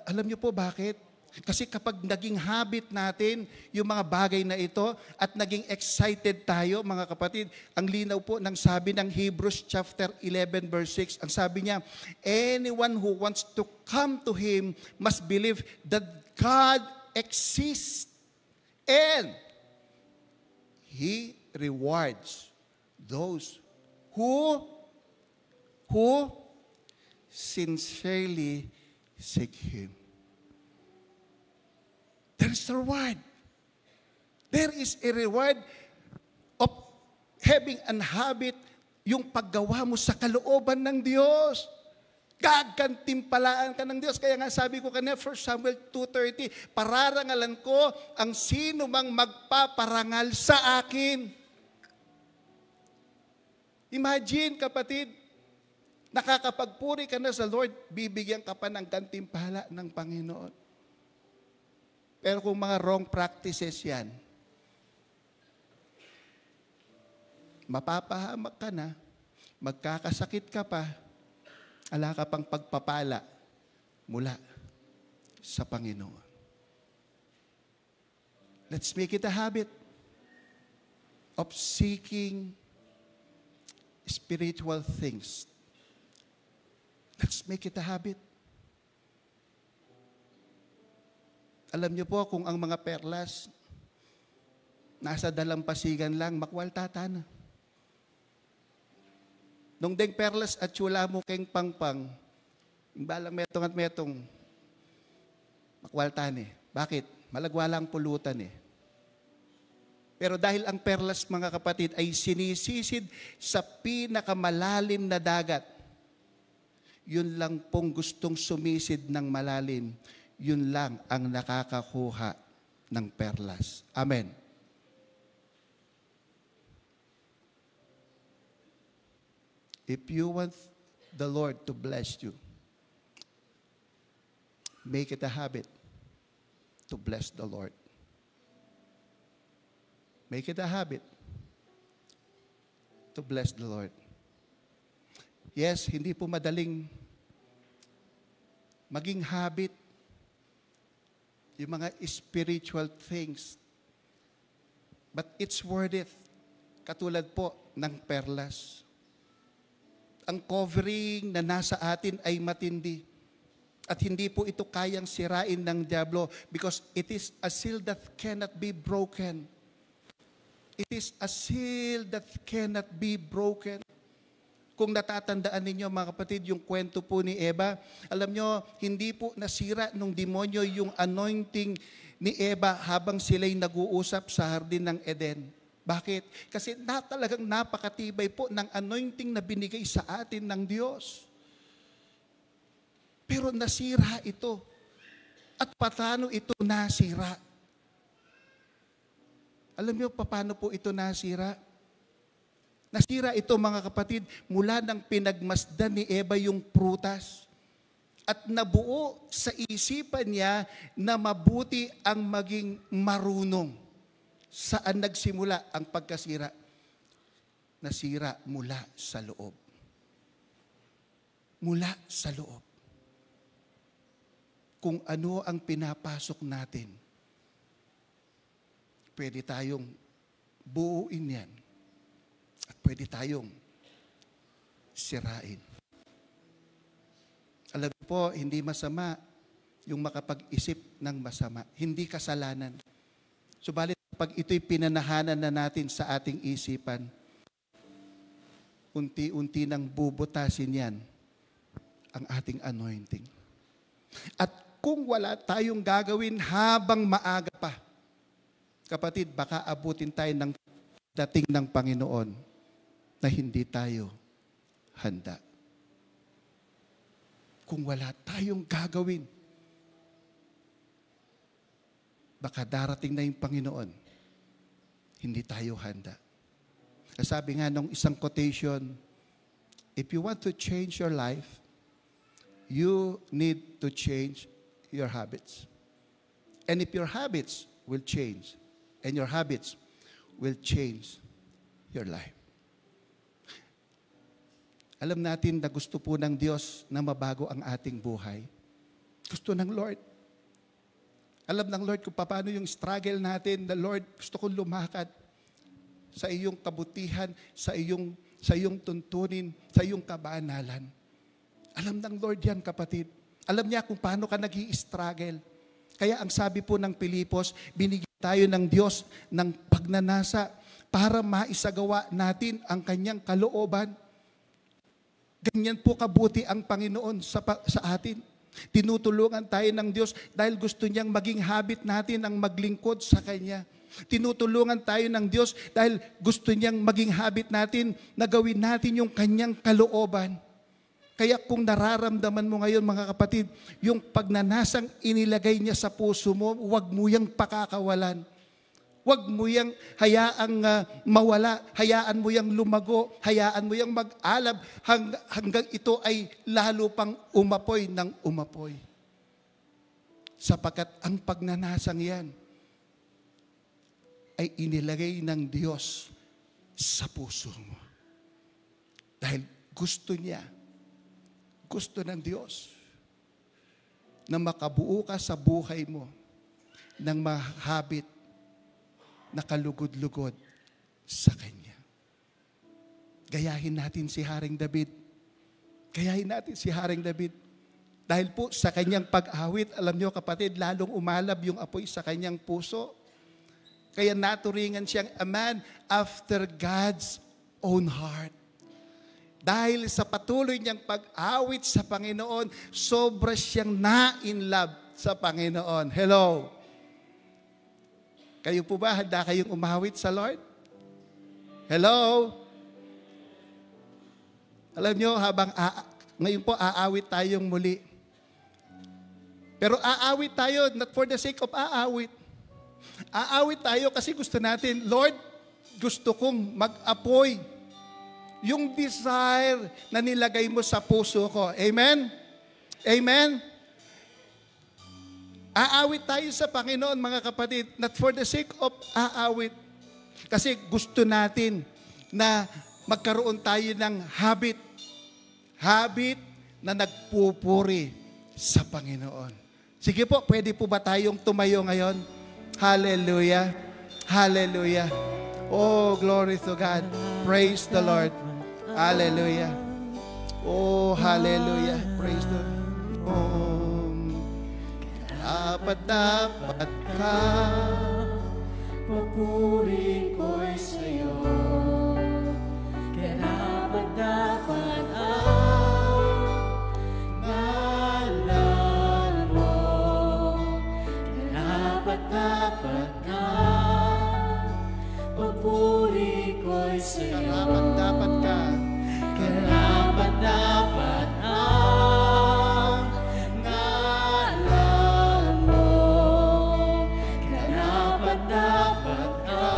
S6: Alam niyo po bakit? Kasi kapag naging habit natin yung mga bagay na ito at naging excited tayo, mga kapatid, ang linaw po ng sabi ng Hebrews chapter 11 verse 6, ang sabi niya, anyone who wants to come to Him must believe that God exists and He rewards those who sincerely seek Him. There is a reward. There is a reward of having an habit, yung paggawa mo sa kalooban ng Diyos. Gagantimpalaan ka ng Diyos. Kaya nga sabi ko kanina, 1 Samuel 2:30, pararangalan ko ang sino mang magpaparangal sa akin. Imagine, kapatid, nakakapagpuri ka na sa Lord, bibigyan ka pa ng gantimpala ng Panginoon. Pero kung mga wrong practices yan, mapapahamak ka na, magkakasakit ka pa, ala ka pang pagpapala mula sa Panginoon. Let's make it a habit of seeking spiritual things. Let's make it a habit. Alam niyo po, kung ang mga perlas nasa dalampasigan lang, makwaltata na. Nung deng perlas at tsula mo keng pangpang, imbalang metong at metong, makwaltan eh. Bakit? Malagwala ang pulutan eh. Pero dahil ang perlas, mga kapatid, ay sinisisid sa pinakamalalim na dagat, yun lang pong gustong sumisid ng malalim, yun lang ang nakakakuha ng perlas. Amen. If you want the Lord to bless you, make it a habit to bless the Lord. Make it a habit to bless the Lord. Yes, hindi po madaling maging habit yung mga spiritual things. But it's worth it. Katulad po ng perlas. Ang covering na nasa atin ay matindi. At hindi po ito kayang sirain ng diablo because it is a seal that cannot be broken. It is a seal that cannot be broken. Kung natatandaan ninyo, mga kapatid, yung kwento po ni Eva, alam nyo, hindi po nasira nung demonyo yung anointing ni Eva habang sila'y nag-uusap sa hardin ng Eden. Bakit? Kasi talagang napakatibay po ng anointing na binigay sa atin ng Diyos. Pero nasira ito. At paano ito nasira? Alam niyo paano po ito nasira? Nasira ito, mga kapatid, mula nang pinagmasdan ni Eva yung prutas at nabuo sa isipan niya na mabuti ang maging marunong. Saan nagsimula ang pagkasira? Nasira mula sa loob. Mula sa loob. Kung ano ang pinapasok natin, pwede tayong buuin yan. At pwede tayong sirain. Alam niyo po, hindi masama yung makapag-isip ng masama. Hindi kasalanan. Subalit, pag ito'y pinanahanan na natin sa ating isipan, unti-unti nang bubutasin yan ang ating anointing. At kung wala tayong gagawin habang maaga pa, kapatid, baka abutin tayo ng dating ng Panginoon na hindi tayo handa. Kung wala tayong gagawin, baka darating na yung Panginoon, hindi tayo handa. Sabi nga nung isang quotation, if you want to change your life, you need to change your habits. And if your habits will change, and your habits will change your life. Alam natin na gusto po ng Diyos na mabago ang ating buhay. Gusto ng Lord. Alam ng Lord kung paano yung struggle natin, na Lord, gusto kong lumakad sa iyong kabutihan, sa iyong tuntunin, sa iyong kabanalan. Alam ng Lord yan, kapatid. Alam niya kung paano ka nag-i-struggle. Kaya ang sabi po ng Pilipos, binigyan tayo ng Diyos ng pagnanasa para maisagawa natin ang kanyang kalooban. Ganyan po kabuti ang Panginoon sa atin. Tinutulungan tayo ng Diyos dahil gusto niyang maging habit natin ang maglingkod sa Kanya. Tinutulungan tayo ng Diyos dahil gusto niyang maging habit natin na gawin natin yung Kanyang kalooban. Kaya kung nararamdaman mo ngayon, mga kapatid, yung pagnanasang inilagay niya sa puso mo, huwag mo yang pakakawalan. Huwag mo yang hayaang mawala, hayaan mo yang lumago, hayaan mo yang mag-alab hanggang ito ay lalo pang umapoy ng umapoy. Sapagkat ang pagnanasang yan ay inilagay ng Diyos sa puso mo. Dahil gusto niya, gusto ng Diyos na makabuo ka sa buhay mo ng mahabit na kalugod-lugod sa Kanya. Gayahin natin si Haring David. Gayahin natin si Haring David. Dahil po sa kanyang pag-awit, alam niyo kapatid, lalong umalab yung apoy sa kanyang puso. Kaya naturingan siyang a man after God's own heart. Dahil sa patuloy niyang pag-awit sa Panginoon, sobra siyang na-in-love sa Panginoon. Hello? Kayo po ba, handa kayong umawit sa Lord? Hello? Alam nyo, ngayon po aawit tayong muli. Pero aawit tayo, not for the sake of aawit. Aawit tayo kasi gusto natin, Lord, gusto kong mag-apoy yung desire na nilagay mo sa puso ko. Amen? Amen? Aawit tayo sa Panginoon, mga kapatid, not for the sake of aawit. Kasi gusto natin na magkaroon tayo ng habit na nagpupuri sa Panginoon. Sige po, pwede po ba tayong tumayo ngayon? Hallelujah. Hallelujah. Oh, glory to God. Praise the Lord. Hallelujah. Oh, hallelujah. Praise the Lord. Oh. Dapat ka, papuri ko'y sa'yo.
S4: Dapat ang ngalan mo. Dapat ka, papuri ko'y sa'yo.
S6: Dapat ka.
S4: Dapat ang ngalan mo. Dapat ka,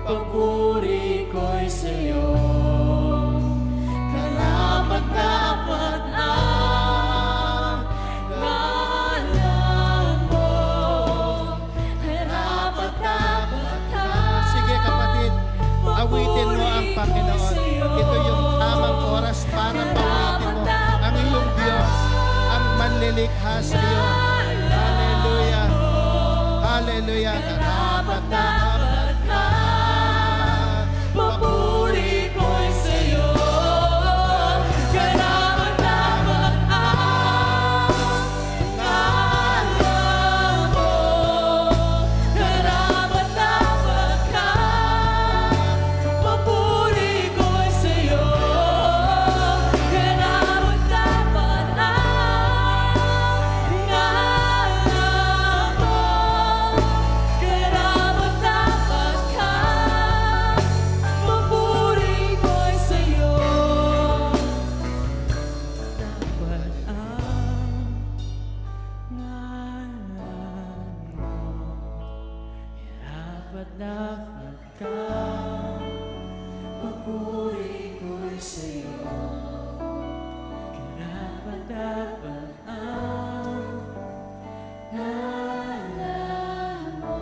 S4: papuri ko'y sa'yo. Dapat ang ngalan mo. Dapat ka.
S6: Sige kapatid, awitin mo ang Panginoon. Ito yung tamang oras para pawitin mo ang iyong Diyos, ang manlilikha sa iyo. Hallelujah. Hallelujah. Dapat
S4: ka, papuri ko'y sa'yo. Karapat ka, papuri ko'y sa'yo. Karapat-dapat ang ngalan mo.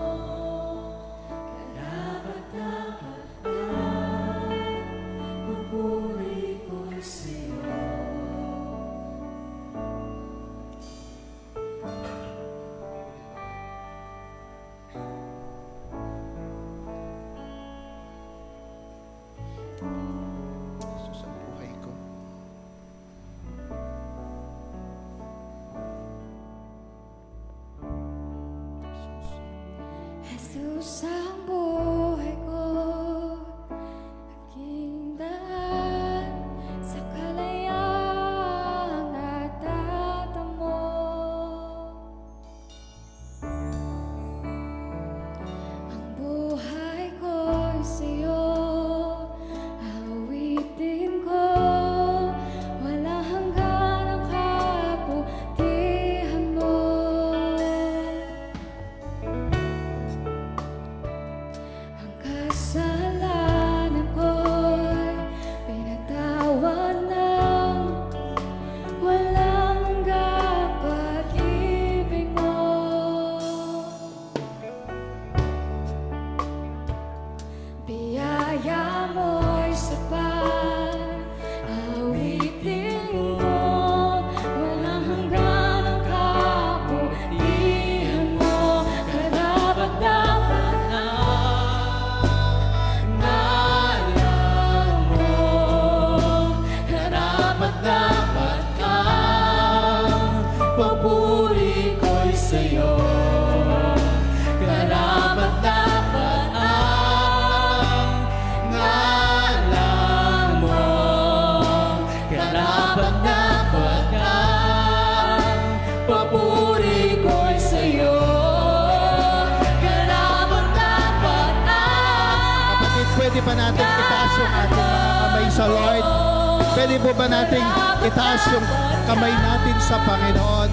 S4: Karapat-dapat ang papuri ko'y sa'yo.
S6: Jesus ang buhay ko.
S5: Jesus ang buhay ko, aking daan sa kalayaang natatamo. Ang buhay ko'y sa'yo, awitin ko, walang hanggan ang kabutihan mo. Ang kasalanan ko'y pinatawan ng walang hanggang pag-ibig mo. Biyaya mo'y sapat, awitin mo, walang hanggan ang kabutihan mo. Karapat-dapat ngalan mo,
S4: Karapat-dapat ang papuri ko'y sa'yo. Karapat-dapat ang ngalan mo. Karapat-dapat ang papuri ko'y sa'yo. Karapat-dapat ang
S6: Kapatid, pwede ba natin itaas yung ating mga kamay sa Lord? Pwede po ba nating itaas yung kamay natin sa Panginoon?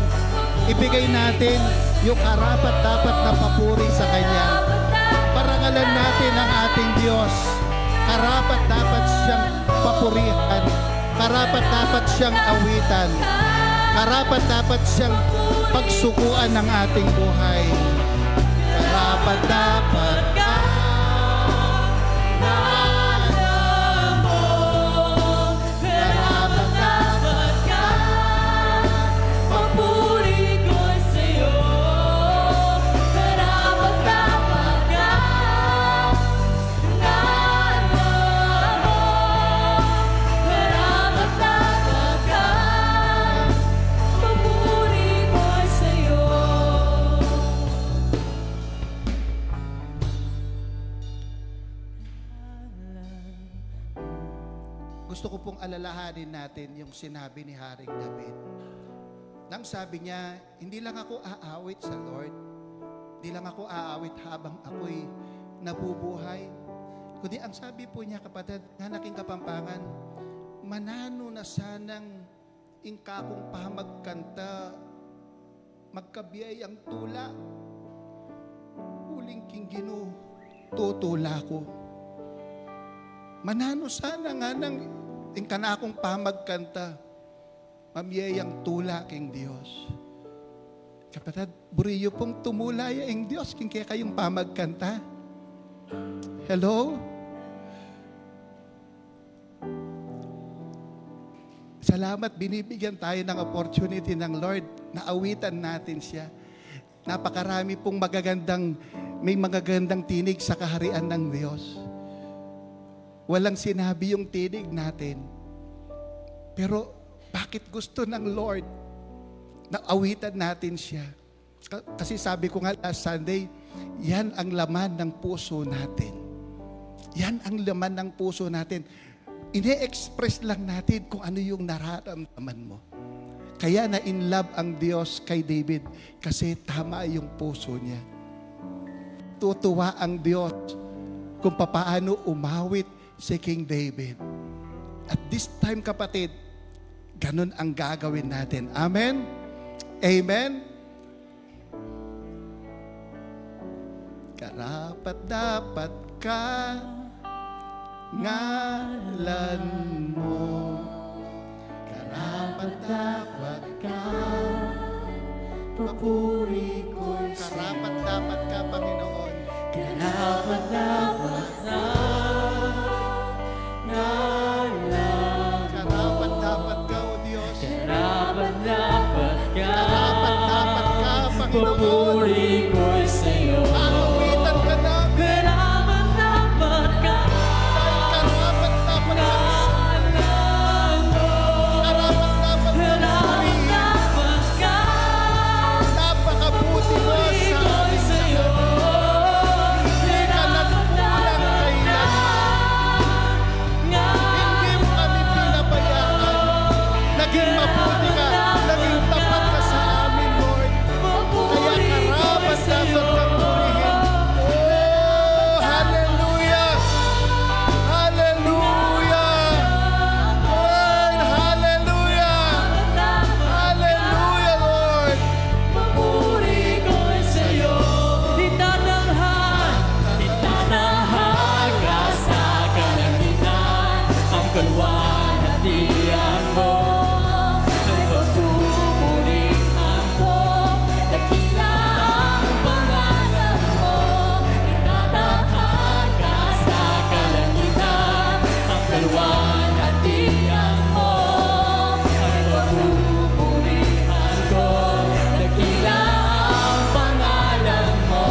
S6: Ibigay natin yung karapat-dapat na papuri sa Kanya. Parangalan natin ang ating Diyos. Karapat-dapat siyang papurihan. Karapat-dapat siyang awitan. Karapat-dapat siyang pagsukuan ng ating buhay. Karapat-dapat ka.
S4: ngalan mo. Karapat-dapat ka, papuri ko'y sa'yo. Karapat-dapat ka, ngalan mo. Karapat-dapat ka, papuri ko'y sa'yo.
S6: Gusto ko pong alalahanin natin yung sinabi ni Haring David. Nang sabi niya, hindi lang ako aawit sa Lord. Hindi lang ako aawit habang ako'y nabubuhay. Kundi ang sabi po niya, kapatid, nga naking Kapampangan, manano na sanang ingkakong pamagkanta, magkabiyayang tula, huling king Ginoo, tutula ko. Manano sana nga nang ingkanakong pamagkanta, mamiyayang tula king Dios. Kapatid, buriyo pong tumulaya ang Diyos king kaya kayong pamagkanta. Hello? Salamat, binibigyan tayo ng opportunity ng Lord na awitan natin siya. Napakarami pong may magagandang tinig sa kaharian ng Diyos. Walang sinabi yung tinig natin. Pero bakit gusto ng Lord na awitan natin siya? Kasi sabi ko nga last Sunday, yan ang laman ng puso natin. Yan ang laman ng puso natin. Ine-express lang natin kung ano yung nararamdaman mo. Kaya na in love ang Diyos kay David kasi tama yung puso niya. Tutuwa ang Diyos kung papaano umawit si King David. At this time, kapatid, ganun ang gagawin natin. Amen? Amen? karapat dapat ka, ngalan mo. Karapat dapat ka, papuri ko'y karapat dapat ka, Panginoon.
S4: Karapat dapat ka, ngalan.
S6: Karapat dapat ka, O Diyos.
S4: Karapat dapat ka,
S6: Karapat dapat ka, Panginoon.
S4: papuri ko'y sa'yo.
S6: Aawitan ka namin.
S4: Karapat dapat ka,
S6: Karapat dapat ka.
S4: ngalan mo.
S6: Karapat dapat ka.
S4: Karapat dapat ka,
S6: Napakabuti mo
S4: papuri
S6: sa
S4: ko'y
S6: amin.
S4: sa'yo.
S6: Hindi ka nagkulang kailan. Hindi mo kami pinabayaan. Naging mabuti ka. Naging tapat ka sa amin, Lord. Kaya karapat dapat kang purihin. Oh, hallelujah! Hallelujah! Lord, hallelujah! Hallelujah, Lord!
S4: Papuri ko'y sa'yo. Itatahak ka sa kalangitan. Ang kaluwalhatian mo ay papupurihan ko. Dakila ang pangalan mo. Itatahak ka sa kalangitan. Ang kaluwalhatian mo ay papupurihan ko. Dakila ang pangalan mo.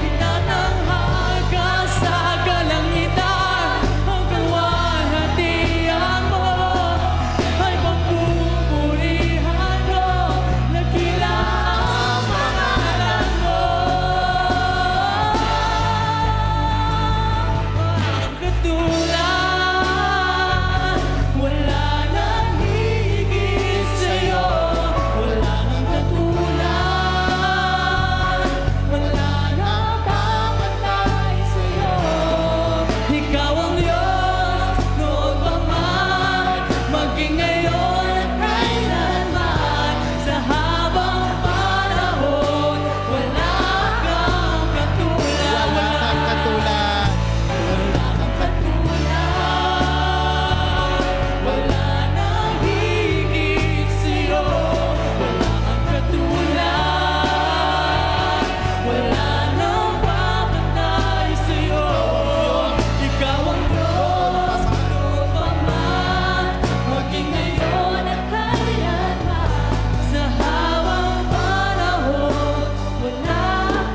S4: Itatahak ka sa kalangitan. Ang kaluwalhatian mo ay papupurihan ko. Dakila ang pangalan mo. Walang katulad, wala nang higit sa'yo. Walang katulad, wala nang kapantay sa'yo. Ikaw ang Diyos, noon pa man, maging ngayon at kailanman. Sa habang panahon, wala kang katulad.
S6: Wala kang katulad.
S4: Wala kang katulad, wala nang higit sa'yo. Wala kang katulad, wala nang papantay sa'yo. Ikaw ang Diyos, noon pa man, maging ngayon at kailanman. Sa habang panahon, wala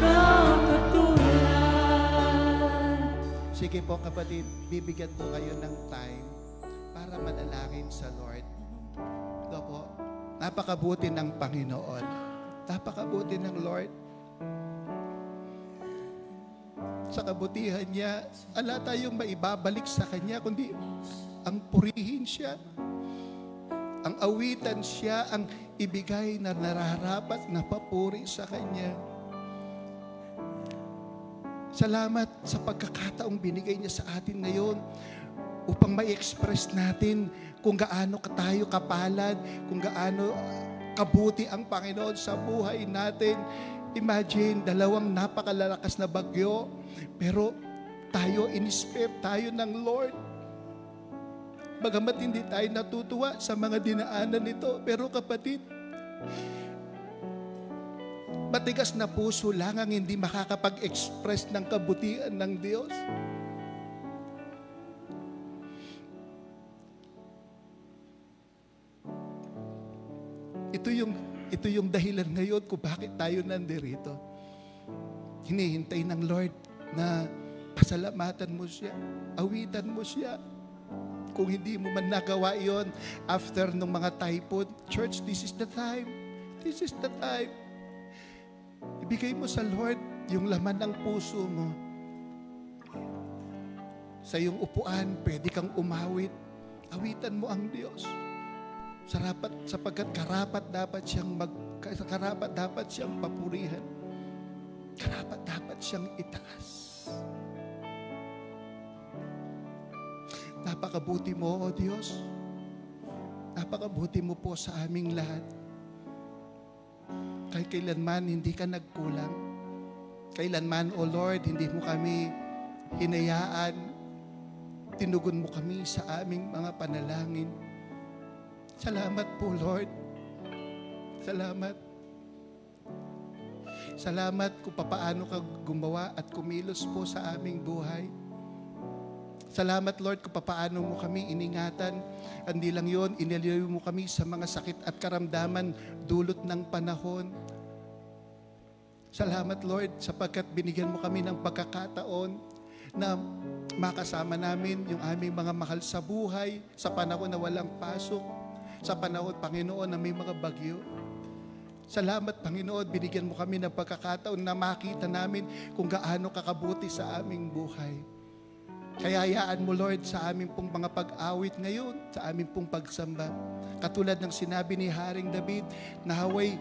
S4: kang katulad.
S6: Sige po kapatid, bibigyan po kayo ng time para manalangin sa Lord. Ito po, napakabuti ng Panginoon. Napakabuti ng Lord. Sa kabutihan niya, wala tayong maibabalik sa Kanya, kundi ang purihin siya, ang awitan siya, ang ibigay na nararapat na papuri sa Kanya. Salamat sa pagkakataong binigay niya sa atin ngayon upang ma-express natin kung gaano tayo kapalad, kung gaano kabuti ang Panginoon sa buhay natin. Imagine, dalawang napakalalakas na bagyo, pero tayo, in-spare tayo ng Lord. Bagamat hindi tayo natutuwa sa mga dinaanan nito, pero kapatid, matigas na puso lang ang hindi makakapag-express ng kabutihan ng Diyos. Ito yung dahilan ngayon kung bakit tayo nandirito. Hinihintay ng Lord na pasalamatan mo siya, awitan mo siya. Kung hindi mo man nagawa yon after ng mga typhoon, church, this is the time. This is the time. Ibigay mo sa Lord yung laman ng puso mo. Sa iyong upuan, pwede kang umawit. Awitan mo ang Diyos. Sapagkat karapat dapat siyang papurihan. Karapat dapat siyang itaas. Napakabuti mo, O Diyos. Napakabuti mo po sa aming lahat. Kahit kailanman hindi ka nagkulang. Kailanman, O Lord, hindi mo kami hinayaan. Tinugon mo kami sa aming mga panalangin. Salamat po, Lord. Salamat. Salamat kung papaano ka gumawa at kumilos po sa aming buhay. Salamat, Lord, kung papaano mo kami iningatan. Hindi lang yun, iniliw mo kami sa mga sakit at karamdaman dulot ng panahon. Salamat, Lord, sapagkat binigyan mo kami ng pagkakataon na makasama namin yung aming mga mahal sa buhay sa panahon na walang pasok, sa panahon, Panginoon, na may mga bagyo. Salamat, Panginoon, binigyan mo kami ng pagkakataon na makita namin kung gaano kakabuti sa aming buhay. Kaya hayaan mo, Lord, sa aming pong mga pag-awit ngayon, sa aming pong pagsamba. Katulad ng sinabi ni Haring David, na haway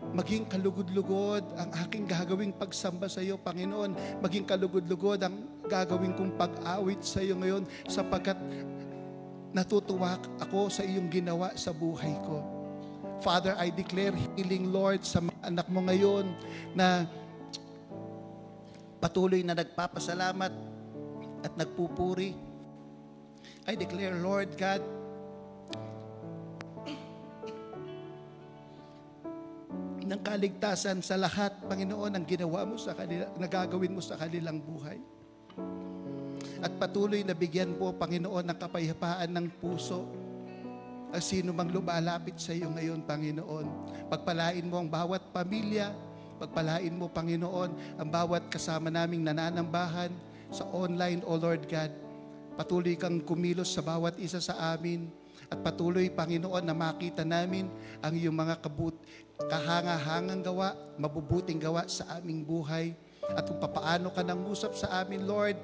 S6: maging kalugod-lugod ang aking gagawing pagsamba sa iyo, Panginoon. Maging kalugod-lugod ang gagawin kong pag-awit sa iyo ngayon sapagkat natutuwa ako sa iyong ginawa sa buhay ko. Father, I declare healing, Lord, sa mga anak mo ngayon na patuloy na nagpapasalamat at nagpupuri. I declare, Lord God, ng kaligtasan sa lahat, Panginoon, ang ginawa mo sa kanila, nagagawin mo sa kanilang buhay. At patuloy na bigyan po, Panginoon, ng kapayapaan ng puso ang sino mang lumalapit sa iyo ngayon, Panginoon. Pagpalain mo ang bawat pamilya, pagpalain mo, Panginoon, ang bawat kasama naming nananambahan sa online, O Lord God. Patuloy kang kumilos sa bawat isa sa amin. At patuloy, Panginoon, na makita namin ang iyong mga kahanga-hangang gawa, mabubuting gawa sa aming buhay. At kung papaano ka nangusap sa amin, Lord,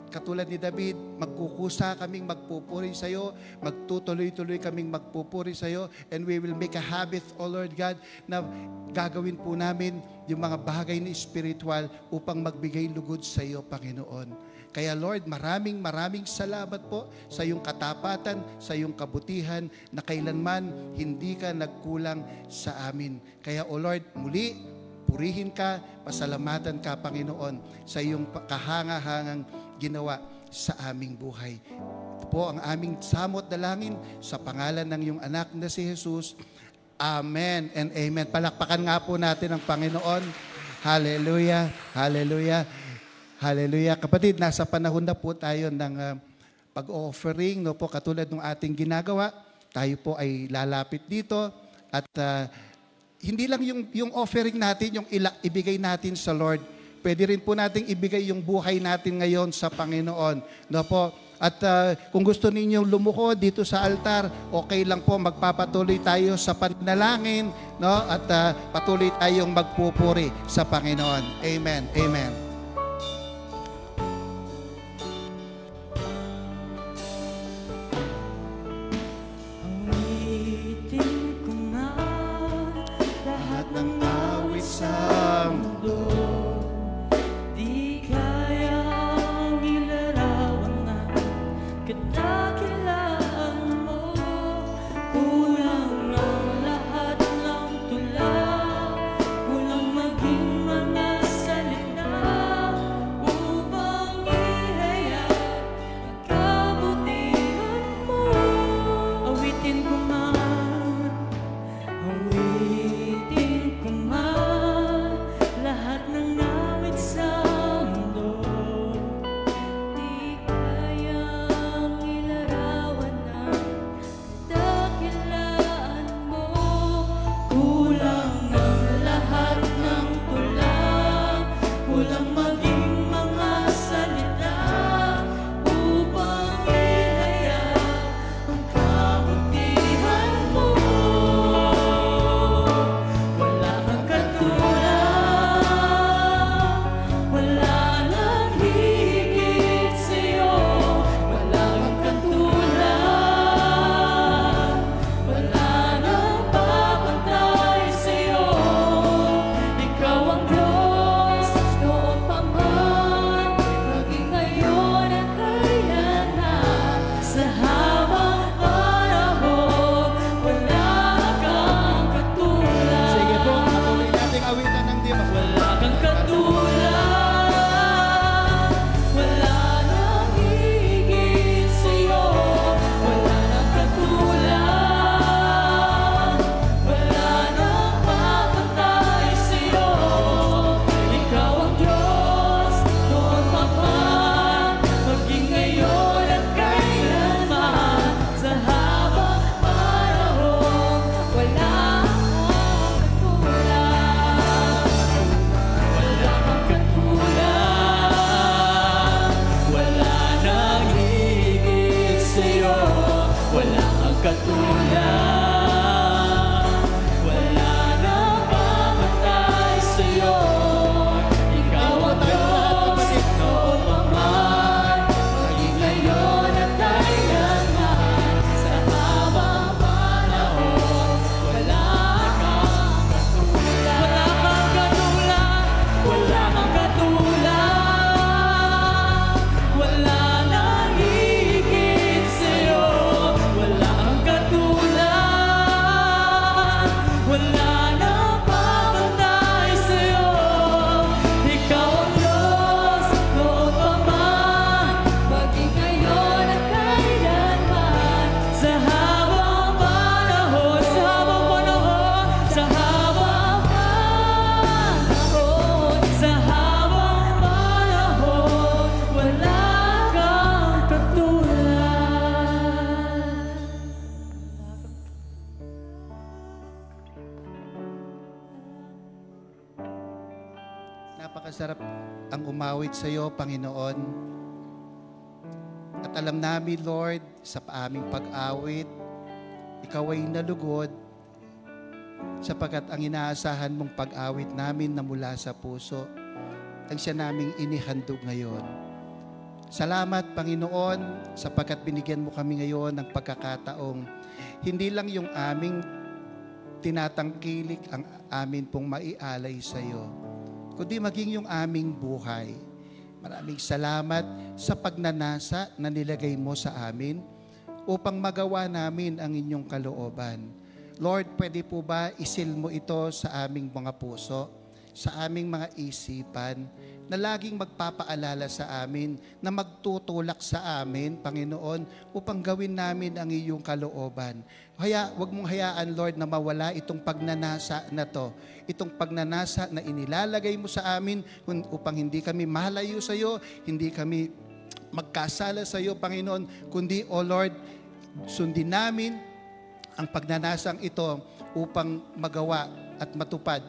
S6: katulad ni David, magkukusa kaming magpupuri sa iyo, magtutuloy-tuloy kaming magpupuri sa iyo, and we will make a habit, O Lord God, na gagawin po namin yung mga bagay na spiritual upang magbigay lugod sa iyo, Panginoon. Kaya Lord, maraming salamat po sa iyong katapatan, sa iyong kabutihan na kailanman hindi ka nagkulang sa amin. Kaya O Lord, muli, purihin ka, pasalamatan ka, Panginoon, sa iyong kahanga-hangang ginawa sa aming buhay. Ito po ang aming samot dalangin sa pangalan ng iyong anak na si Jesus. Amen and amen. Palakpakan nga po natin ang Panginoon. Hallelujah, hallelujah. Hallelujah. Kapatid, nasa panahon na po tayo ng pag-offering, no po, katulad ng ating ginagawa. Tayo po ay lalapit dito at hindi lang yung offering natin, yung ibigay natin sa Lord. Pwede rin po nating ibigay yung buhay natin ngayon sa Panginoon. No po? At kung gusto ninyong lumuko dito sa altar, okay lang po, magpapatuloy tayo sa panalangin, no? At patuloy tayong magpupuri sa Panginoon. Amen. Amen.
S5: Kulang maging mga salita.
S4: katulad. Wala nang mamatay sa'yo. Ikaw ang Diyos noon pa man, maging ngayon at kailanman. Sa habang panahon, wala kang katulad. Wala kang katulad. Wala nang higit sa'yo. Wala kang katulad. Wala nang papantay sa'yo. Ikaw ang Diyos noon pa man,
S5: Maging ngayon at kailanman.
S4: sa habang panahon, sa habang panahon, sa habang
S5: Panahon,
S4: sa habang panahon, wala kang katulad.
S6: Napakasarap ang umawit sa iyo, Panginoon. At alam namin, Lord, sa aming pag-awit, Ikaw ay nalugod sapagkat ang inaasahan mong pag-awit namin na mula sa puso ang siya naming inihandog ngayon. Salamat, Panginoon, sapagkat binigyan mo kami ngayon ng pagkakataong hindi lang yung aming tinatangkilik ang amin pong maialay sa iyo, kundi maging yung aming buhay. Maraming salamat sa pagnanasa na nilagay mo sa amin upang magawa namin ang inyong kalooban. Lord, pwede po ba isil mo ito sa aming mga puso, sa aming mga isipan, na laging magpapaalala sa amin, na magtutulak sa amin, Panginoon, upang gawin namin ang iyong kalooban. Huwag mong hayaan, Lord, na mawala itong pagnanasa na to. Itong pagnanasa na inilalagay mo sa amin upang hindi kami malayo sa iyo, hindi kami magkasala sa iyo, Panginoon, kundi, O Lord, sundin namin ang pagnanasang ito upang magawa at matupad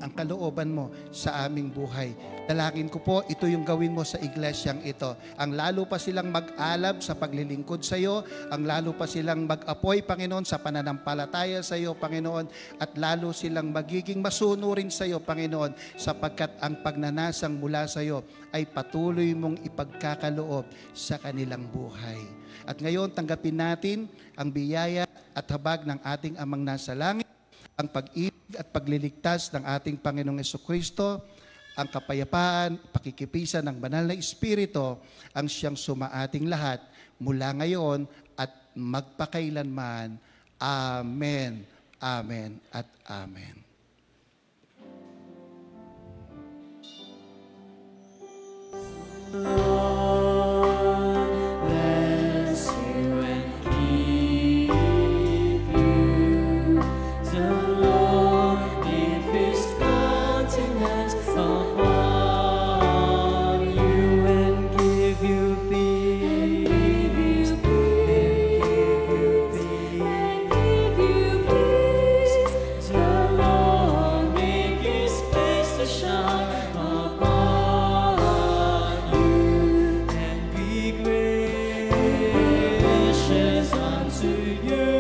S6: ang kalooban mo sa aming buhay. Dalangin ko po, ito yung gawin mo sa iglesyang ito. Ang lalo pa silang mag-alab sa paglilingkod sa iyo, ang lalo pa silang mag-apoy, Panginoon, sa pananampalataya sa iyo, Panginoon, at lalo silang magiging masunurin sa iyo, Panginoon, sapagkat ang pagnanasang mula sa iyo ay patuloy mong ipagkakaloob sa kanilang buhay. At ngayon, tanggapin natin ang biyaya at habag ng ating Amang nasa langit, ang pag-ibig at pagliligtas ng ating Panginoong Jesucristo, ang kapayapaan, pakikipisan ng banal na Espiritu, ang siyang sumaating lahat mula ngayon at magpakailanman. Amen, amen, at amen.
S4: Bless you and keep you. The Lord give His countenance upon you and give you peace. The Lord make His face to shine upon you and be gracious unto you.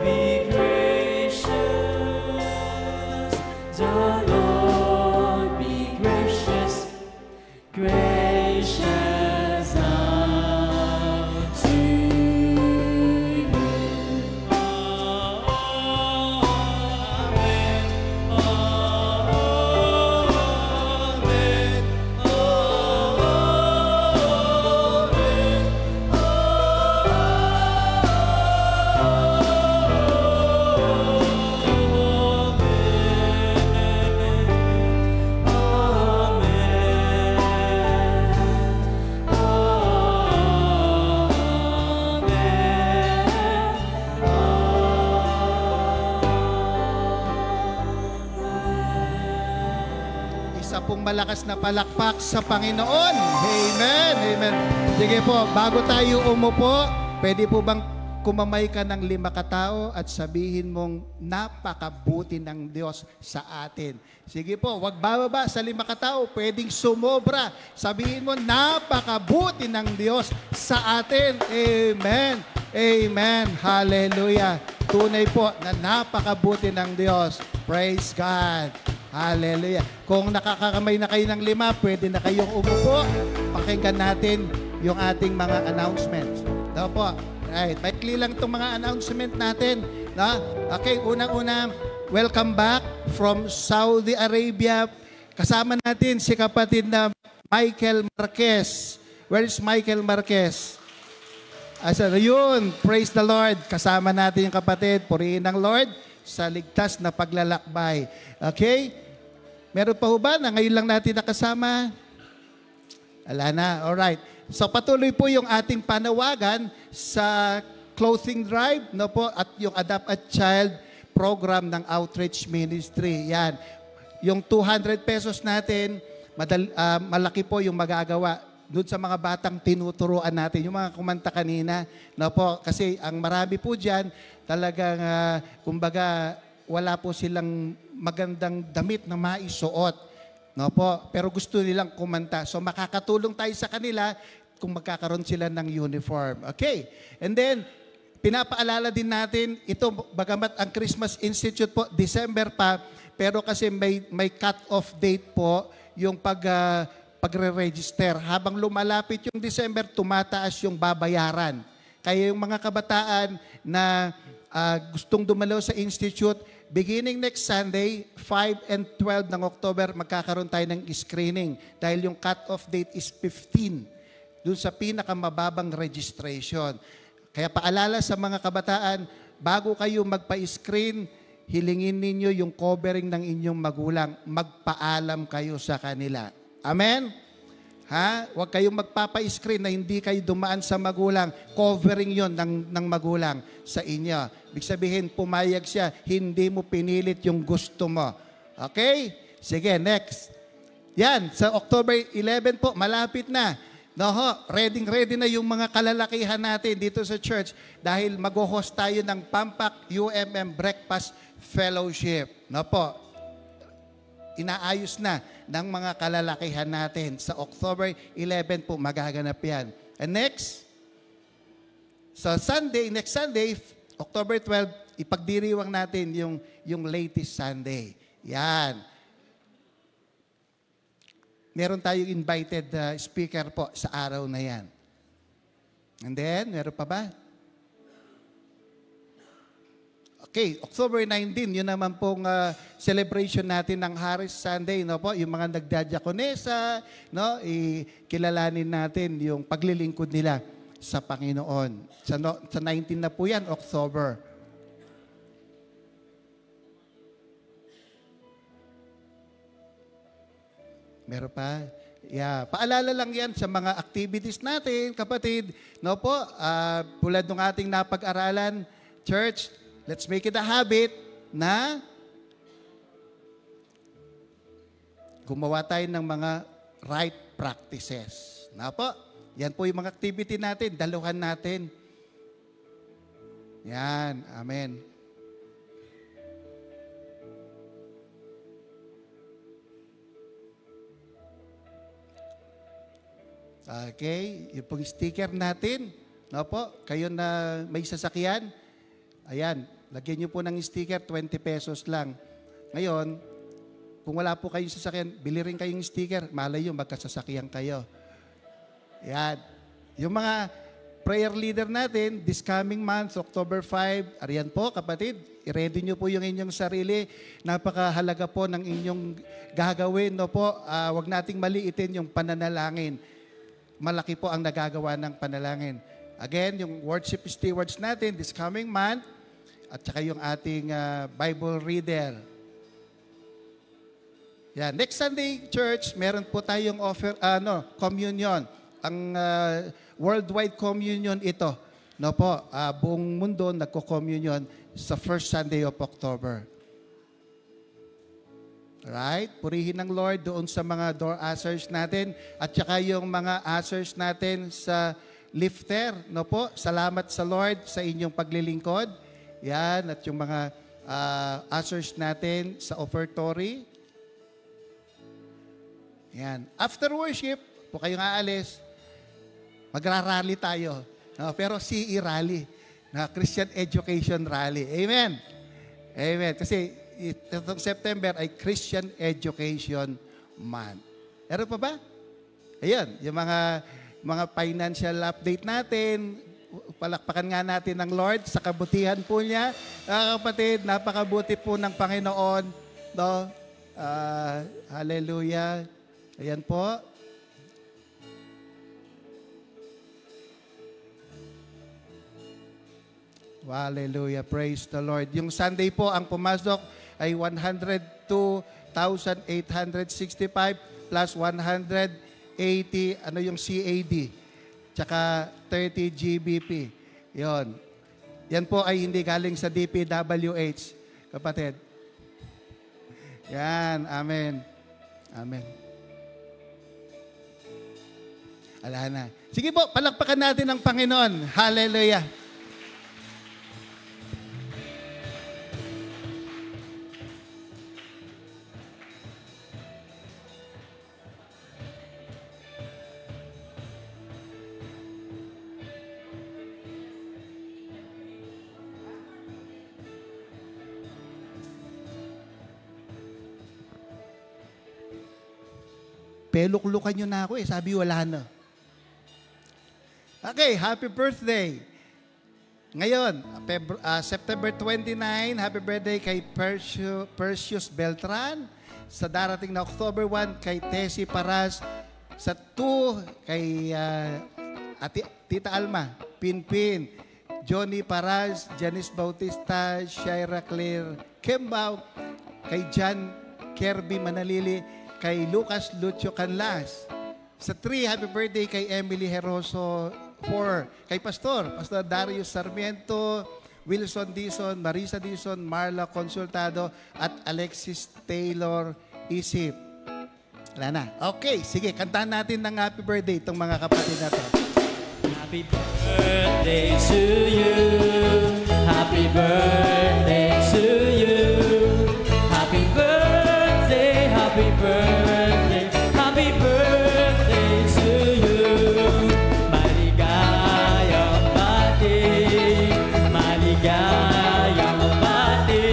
S4: Be gracious. The Lord be gracious, gracious unto you. Amen. Amen.
S6: Isa pong malakas na palakpak sa Panginoon. Amen, amen. Sige po, bago tayo umupo, pwede po bang kumamay ka ng 5 katao at sabihin mong napakabuti ng Diyos sa atin. Sige po, wag bababa sa 5 katao, pwedeng sumobra. Sabihin mo, napakabuti ng Diyos sa atin. Amen. Amen. Hallelujah. Tunay po na napakabuti ng Diyos. Praise God. Hallelujah. Kung nakakakamay na kayo ng 5, pwede na kayong umupo. Pakinggan natin yung ating mga announcements. Ito po. Right. Maikli lang itong mga announcement natin. No? Okay, unang-una, welcome back from Saudi Arabia. Kasama natin si kapatid na Michael Marquez. Where is Michael Marquez? Asa yun? Praise the Lord. Kasama natin yung kapatid. Purihin ng Lord sa ligtas na paglalakbay. Okay? Meron pa ho ba na ngayon lang natin nakasama? Wala na. Alright. So patuloy po yung ating panawagan sa clothing drive, no po, at yung Adopt a Child program ng Outreach Ministry. Yan. Yung 200 pesos natin, malaki po yung magagawa doon sa mga batang tinuturuan natin. Yung mga kumanta kanina, no po, kasi ang marami po dyan, talagang, kumbaga, wala po silang magandang damit na maisuot. No po, pero gusto nilang kumanta. So makakatulong tayo sa kanila kung magkakaroon sila ng uniform. Okay. And then, pinapaalala din natin, ito, bagamat ang Christmas Institute po, December pa, pero kasi may cut-off date po yung pagre-register. Habang lumalapit yung December, tumataas yung babayaran. Kaya yung mga kabataan na gustong dumalaw sa Institute, beginning next Sunday, 5 and 12 ng October, magkakaroon tayo ng screening dahil yung cut-off date is 15 dun sa pinakamababang registration. Kaya paalala sa mga kabataan, bago kayo magpa-screen, hilingin ninyo yung covering ng inyong magulang. Magpaalam kayo sa kanila. Amen? Ha? Huwag kayong magpapa-screen na hindi kayo dumaan sa magulang. Covering yon ng magulang sa inyo. Ibig sabihin, pumayag siya, hindi mo pinilit yung gusto mo. Okay? Sige, next. Yan, sa October 11 po, malapit na. No, ready na yung mga kalalakihan natin dito sa church dahil mag-host tayo ng Pampak UMM Breakfast Fellowship. No po, inaayos na ng mga kalalakihan natin. Sa October 11 po, magaganap yan. And next, next Sunday, October 12, ipagdiriwang natin yung latest Sunday. Yan. Meron tayong invited speaker po sa araw na yan. And then, meron pa ba? Okay, October 19, yun naman pong celebration natin ng Harvest Sunday, no po, yung mga nagdadyakonesa, no, kilalanin natin yung paglilingkod nila sa Panginoon. Sa 19 na po yan, October. Meron pa? Yeah. Paalala lang yan sa mga activities natin, kapatid. No po, tulad ng ating napag-aralan, church, let's make it a habit na gumawa tayo ng mga right practices. Na po, yan po yung mga activity natin, daluhan natin. Yan, amen. Okay, yung pong sticker natin, no po, kayo na may sasakyan, ayan, lagyan nyo po ng sticker, 20 pesos lang. Ngayon, kung wala po kayong sasakyan, bili rin kayong sticker, malay yun, magkasasakyan kayo. Ayan, yung mga prayer leader natin, this coming month, October 5, ariyan po kapatid, i-ready nyo po yung inyong sarili, napakahalaga po ng inyong gagawin, no po, wag nating maliitin yung pananalangin. Malaki po ang nagagawa ng panalangin. Again, yung worship stewards natin this coming month at saka yung ating Bible reader. Yeah, next Sunday, church, meron po tayong communion. Ang worldwide communion ito. No po, buong mundo nagko-communion sa first Sunday of October. Right? Purihin ng Lord doon sa mga door ushers natin at saka yung mga ushers natin sa lifter. No po? Salamat sa Lord sa inyong paglilingkod. Yan. At yung mga ushers natin sa offertory. Yan. After worship, po kayong aalis, magra-rally tayo. No? Pero CE rally. Christian Education Rally. Amen. Amen. Kasi itong September ay Christian Education Month. Meron pa ba? Ayun, yung mga financial update natin, palakpakan nga natin ng Lord sa kabutihan po niya. Kapatid, napakabuti po ng Panginoon. No? Hallelujah. Ayan po. Hallelujah. Praise the Lord. Yung Sunday po, ang pumasok ay 102,865 plus 180, ano yung CAD, tsaka 30 GBP. Yon. Yan po ay hindi galing sa DPWH, kapatid. Yan. Amen. Amen. Ala na. Sige po, palakpakan natin ang Panginoon. Hallelujah. Peluk-lukan nyo na ako sabi wala na. Okay, happy birthday. Ngayon, September 29, happy birthday kay Perseus Beltran. Sa darating na October 1, kay Tessie Paras. Sa 2, kay Tita Alma, Pinpin, Johnny Paras, Janice Bautista, Shaira Claire Kembao, kay John Kirby Manalili, kay Lucas Lucio Canlas. Sa 3, happy birthday kay Emily Heroso. 4, kay Pastor Darius Sarmiento, Wilson Dizon, Marisa Dizon, Marla Consultado, at Alexis Taylor Isip. Wala na. Okay, sige, kantahan natin ng happy birthday itong mga kapatid na to.
S4: Happy birthday to you. Happy birthday to you. Happy birthday, happy birthday, happy birthday to you. Maligayang bati, maligayang bati,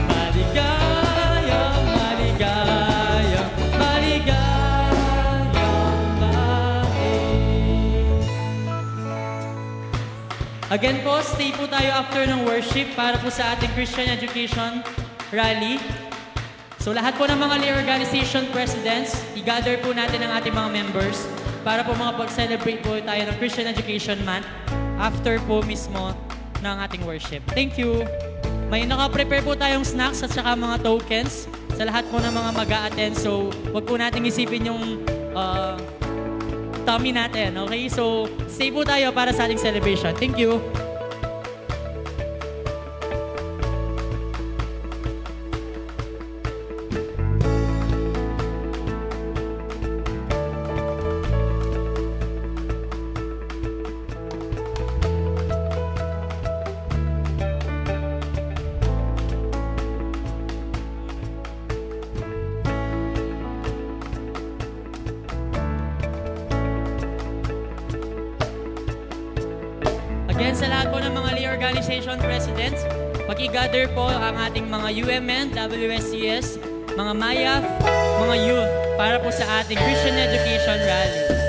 S4: maligayang, maligayang, maligayang bati. Again po, stay po tayo after ng worship para po sa ating Christian Education Rally. So lahat po ng mga lay organization presidents, i-gather po natin ang ating mga members para po makapag-celebrate po tayo ng Christian Education Month after po mismo ng ating worship. Thank you! May naka-prepare po tayong snacks at saka mga tokens sa lahat po ng mga mag-a-attend. So wag po natin isipin yung tummy natin, okay? So stay po tayo para sa ating celebration. Thank you! Again, sa lahat po ng mga lay organization presidents, pag-i-gather po ang ating mga UMN, WSCS, mga MAYAF, mga youth, para po sa ating Christian Education Rally.